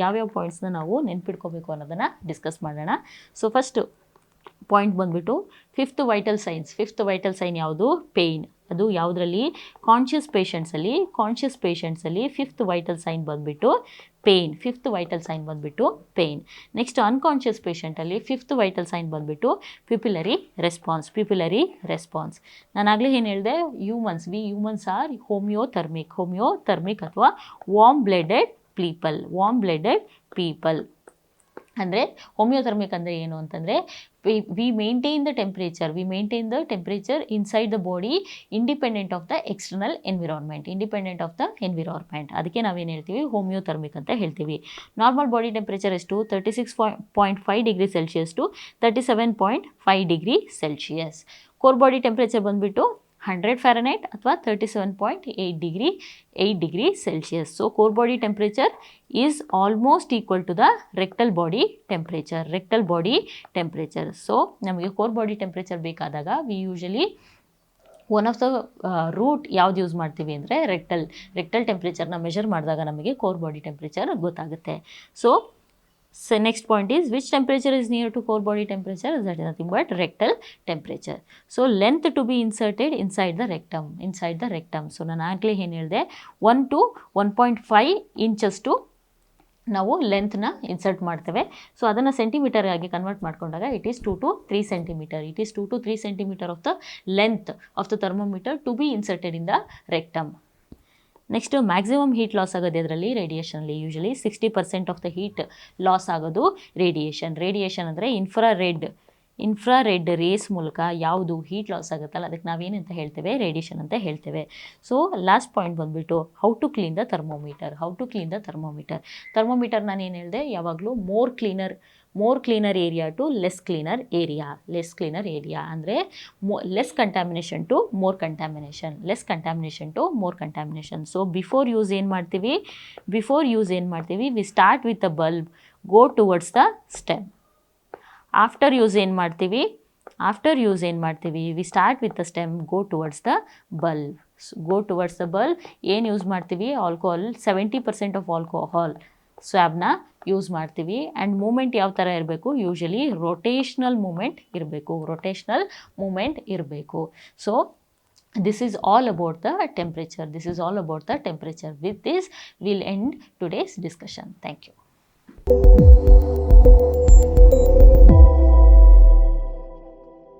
ಯಾವ್ಯಾವ ಪಾಯಿಂಟ್ಸ್ನ ನಾವು ನೆನ್ಪಿಟ್ಕೋಬೇಕು ಅನ್ನೋದನ್ನು ಡಿಸ್ಕಸ್ ಮಾಡೋಣ. ಸೊ ಫಸ್ಟು ಪಾಯಿಂಟ್ ಬಂದುಬಿಟ್ಟು ಫಿಫ್ತ್ ವೈಟಲ್ ಸೈನ್ ಯಾವುದು, ಪೇಯ್ನ್. ಅದು ಯಾವುದರಲ್ಲಿ, ಕಾನ್ಷಿಯಸ್ ಪೇಷಂಟ್ಸಲ್ಲಿ ಫಿಫ್ತ್ ವೈಟಲ್ ಸೈನ್ ಬಂದುಬಿಟ್ಟು ಪೇಯ್ನ್. ನೆಕ್ಸ್ಟ್ ಅನ್ಕಾನ್ಷಿಯಸ್ ಪೇಷಂಟಲ್ಲಿ ಫಿಫ್ತ್ ವೈಟಲ್ ಸೈನ್ ಬಂದುಬಿಟ್ಟು ಪ್ಯುಪಿಲರಿ ರೆಸ್ಪಾನ್ಸ್. ನಾನು ಆಗಲೇ ಏನು ಹೇಳಿದೆ, ಹ್ಯೂಮನ್ಸ್ ಆರ್ ಹೋಮಿಯೋಥರ್ಮಿಕ್ ಅಥವಾ ವಾರ್ಮ್ ಬ್ಲಡೆಡ್ ಪೀಪಲ್. ಅಂದರೆ ಹೋಮಿಯೋಥರ್ಮಿಕ್ ಅಂದರೆ ಏನು ಅಂತಂದರೆ, we maintain the temperature inside the body independent of the external environment. ಅದಕ್ಕೆ ನಾವೇನು ಹೇಳ್ತೀವಿ, ಹೋಮಿಯೋಥರ್ಮಿಕ್ ಅಂತ ಹೇಳ್ತೀವಿ. ನಾರ್ಮಲ್ ಬಾಡಿ ಟೆಂಪ್ರೇಚರ್ ಎಷ್ಟು, 36.5 degree Celsius to 37.5 degree Celsius. Core body temperature ಬಂದುಬಿಟ್ಟು 100 ಫ್ಯಾರನೈಟ್ ಅಥವಾ 37.8 degree Celsius. So core body temperature is almost equal to the rectal body temperature. So ನಮಗೆ core body temperature ಬೇಕಾದಾಗ we usually one of the route ಯಾವ್ದು use ಮಾಡ್ತೀವಿ ಅಂದರೆ rectal ಟೆಂಪ್ರೇಚರ್ನ measure ಮಾಡಿದಾಗ ನಮಗೆ ಕೋರ್ ಬಾಡಿ ಟೆಂಪ್ರೇಚರ್ ಗೊತ್ತಾಗುತ್ತೆ. So next point is, which temperature is near to core body temperature? That is nothing but rectal temperature. So length to be inserted inside the rectum. So ನಾನು ಆಗಲೇ ಏನು ಹೇಳಿದೆ, 1 to 1.5 inches to ನಾವು ಲೆಂತ್ನ insert ಮಾಡ್ತೇವೆ. ಸೊ ಅದನ್ನು centimetre ಆಗಿ ಕನ್ವರ್ಟ್ ಮಾಡ್ಕೊಂಡಾಗ it is 2 to 3 centimetre of the length of the thermometer to be inserted in the rectum. Next maximum heat loss ಆಗೋದು ಇದರಲ್ಲಿ ರೇಡಿಯೇಷನಲ್ಲಿ. Usually 60% of the heat loss ಆಗೋದು ರೇಡಿಯೇಷನ್ ಅಂದರೆ ಇನ್ಫ್ರಾರೆಡ್ ರೇಸ್ ಮೂಲಕ ಯಾವುದು ಹೀಟ್ ಲಾಸ್ ಆಗುತ್ತಲ್ಲ ಅದಕ್ಕೆ ನಾವೇನಂತ ಹೇಳ್ತೇವೆ, ರೇಡಿಯೇಷನ್ ಅಂತ ಹೇಳ್ತೇವೆ. ಸೊ ಲಾಸ್ಟ್ ಪಾಯಿಂಟ್ ಬಂದುಬಿಟ್ಟು how to clean the thermometer ನಾನು ಏನು ಹೇಳಿದೆ, ಯಾವಾಗಲೂ more cleaner area to less cleaner area ಅಂದರೆ less contamination to more contamination. So before use ಏನು ಮಾಡ್ತೀವಿ, we start with the bulb, go towards the stem. After use ಏನು ಮಾಡ್ತೀವಿ, we start with the stem, go towards the bulb. Go towards the bulb. ಏನು use ಮಾಡ್ತೀವಿ? Alcohol, 70% of alcohol ಸ್ವ್ಯಾಬ್ನ use ಮಾಡ್ತೀವಿ. And moment ಯಾವ ಥರ ಇರಬೇಕು? Usually ರೊಟೇಷ್ನಲ್ moment ಇರಬೇಕು. So this is all about the temperature. With this, we'll end today's discussion. Thank you.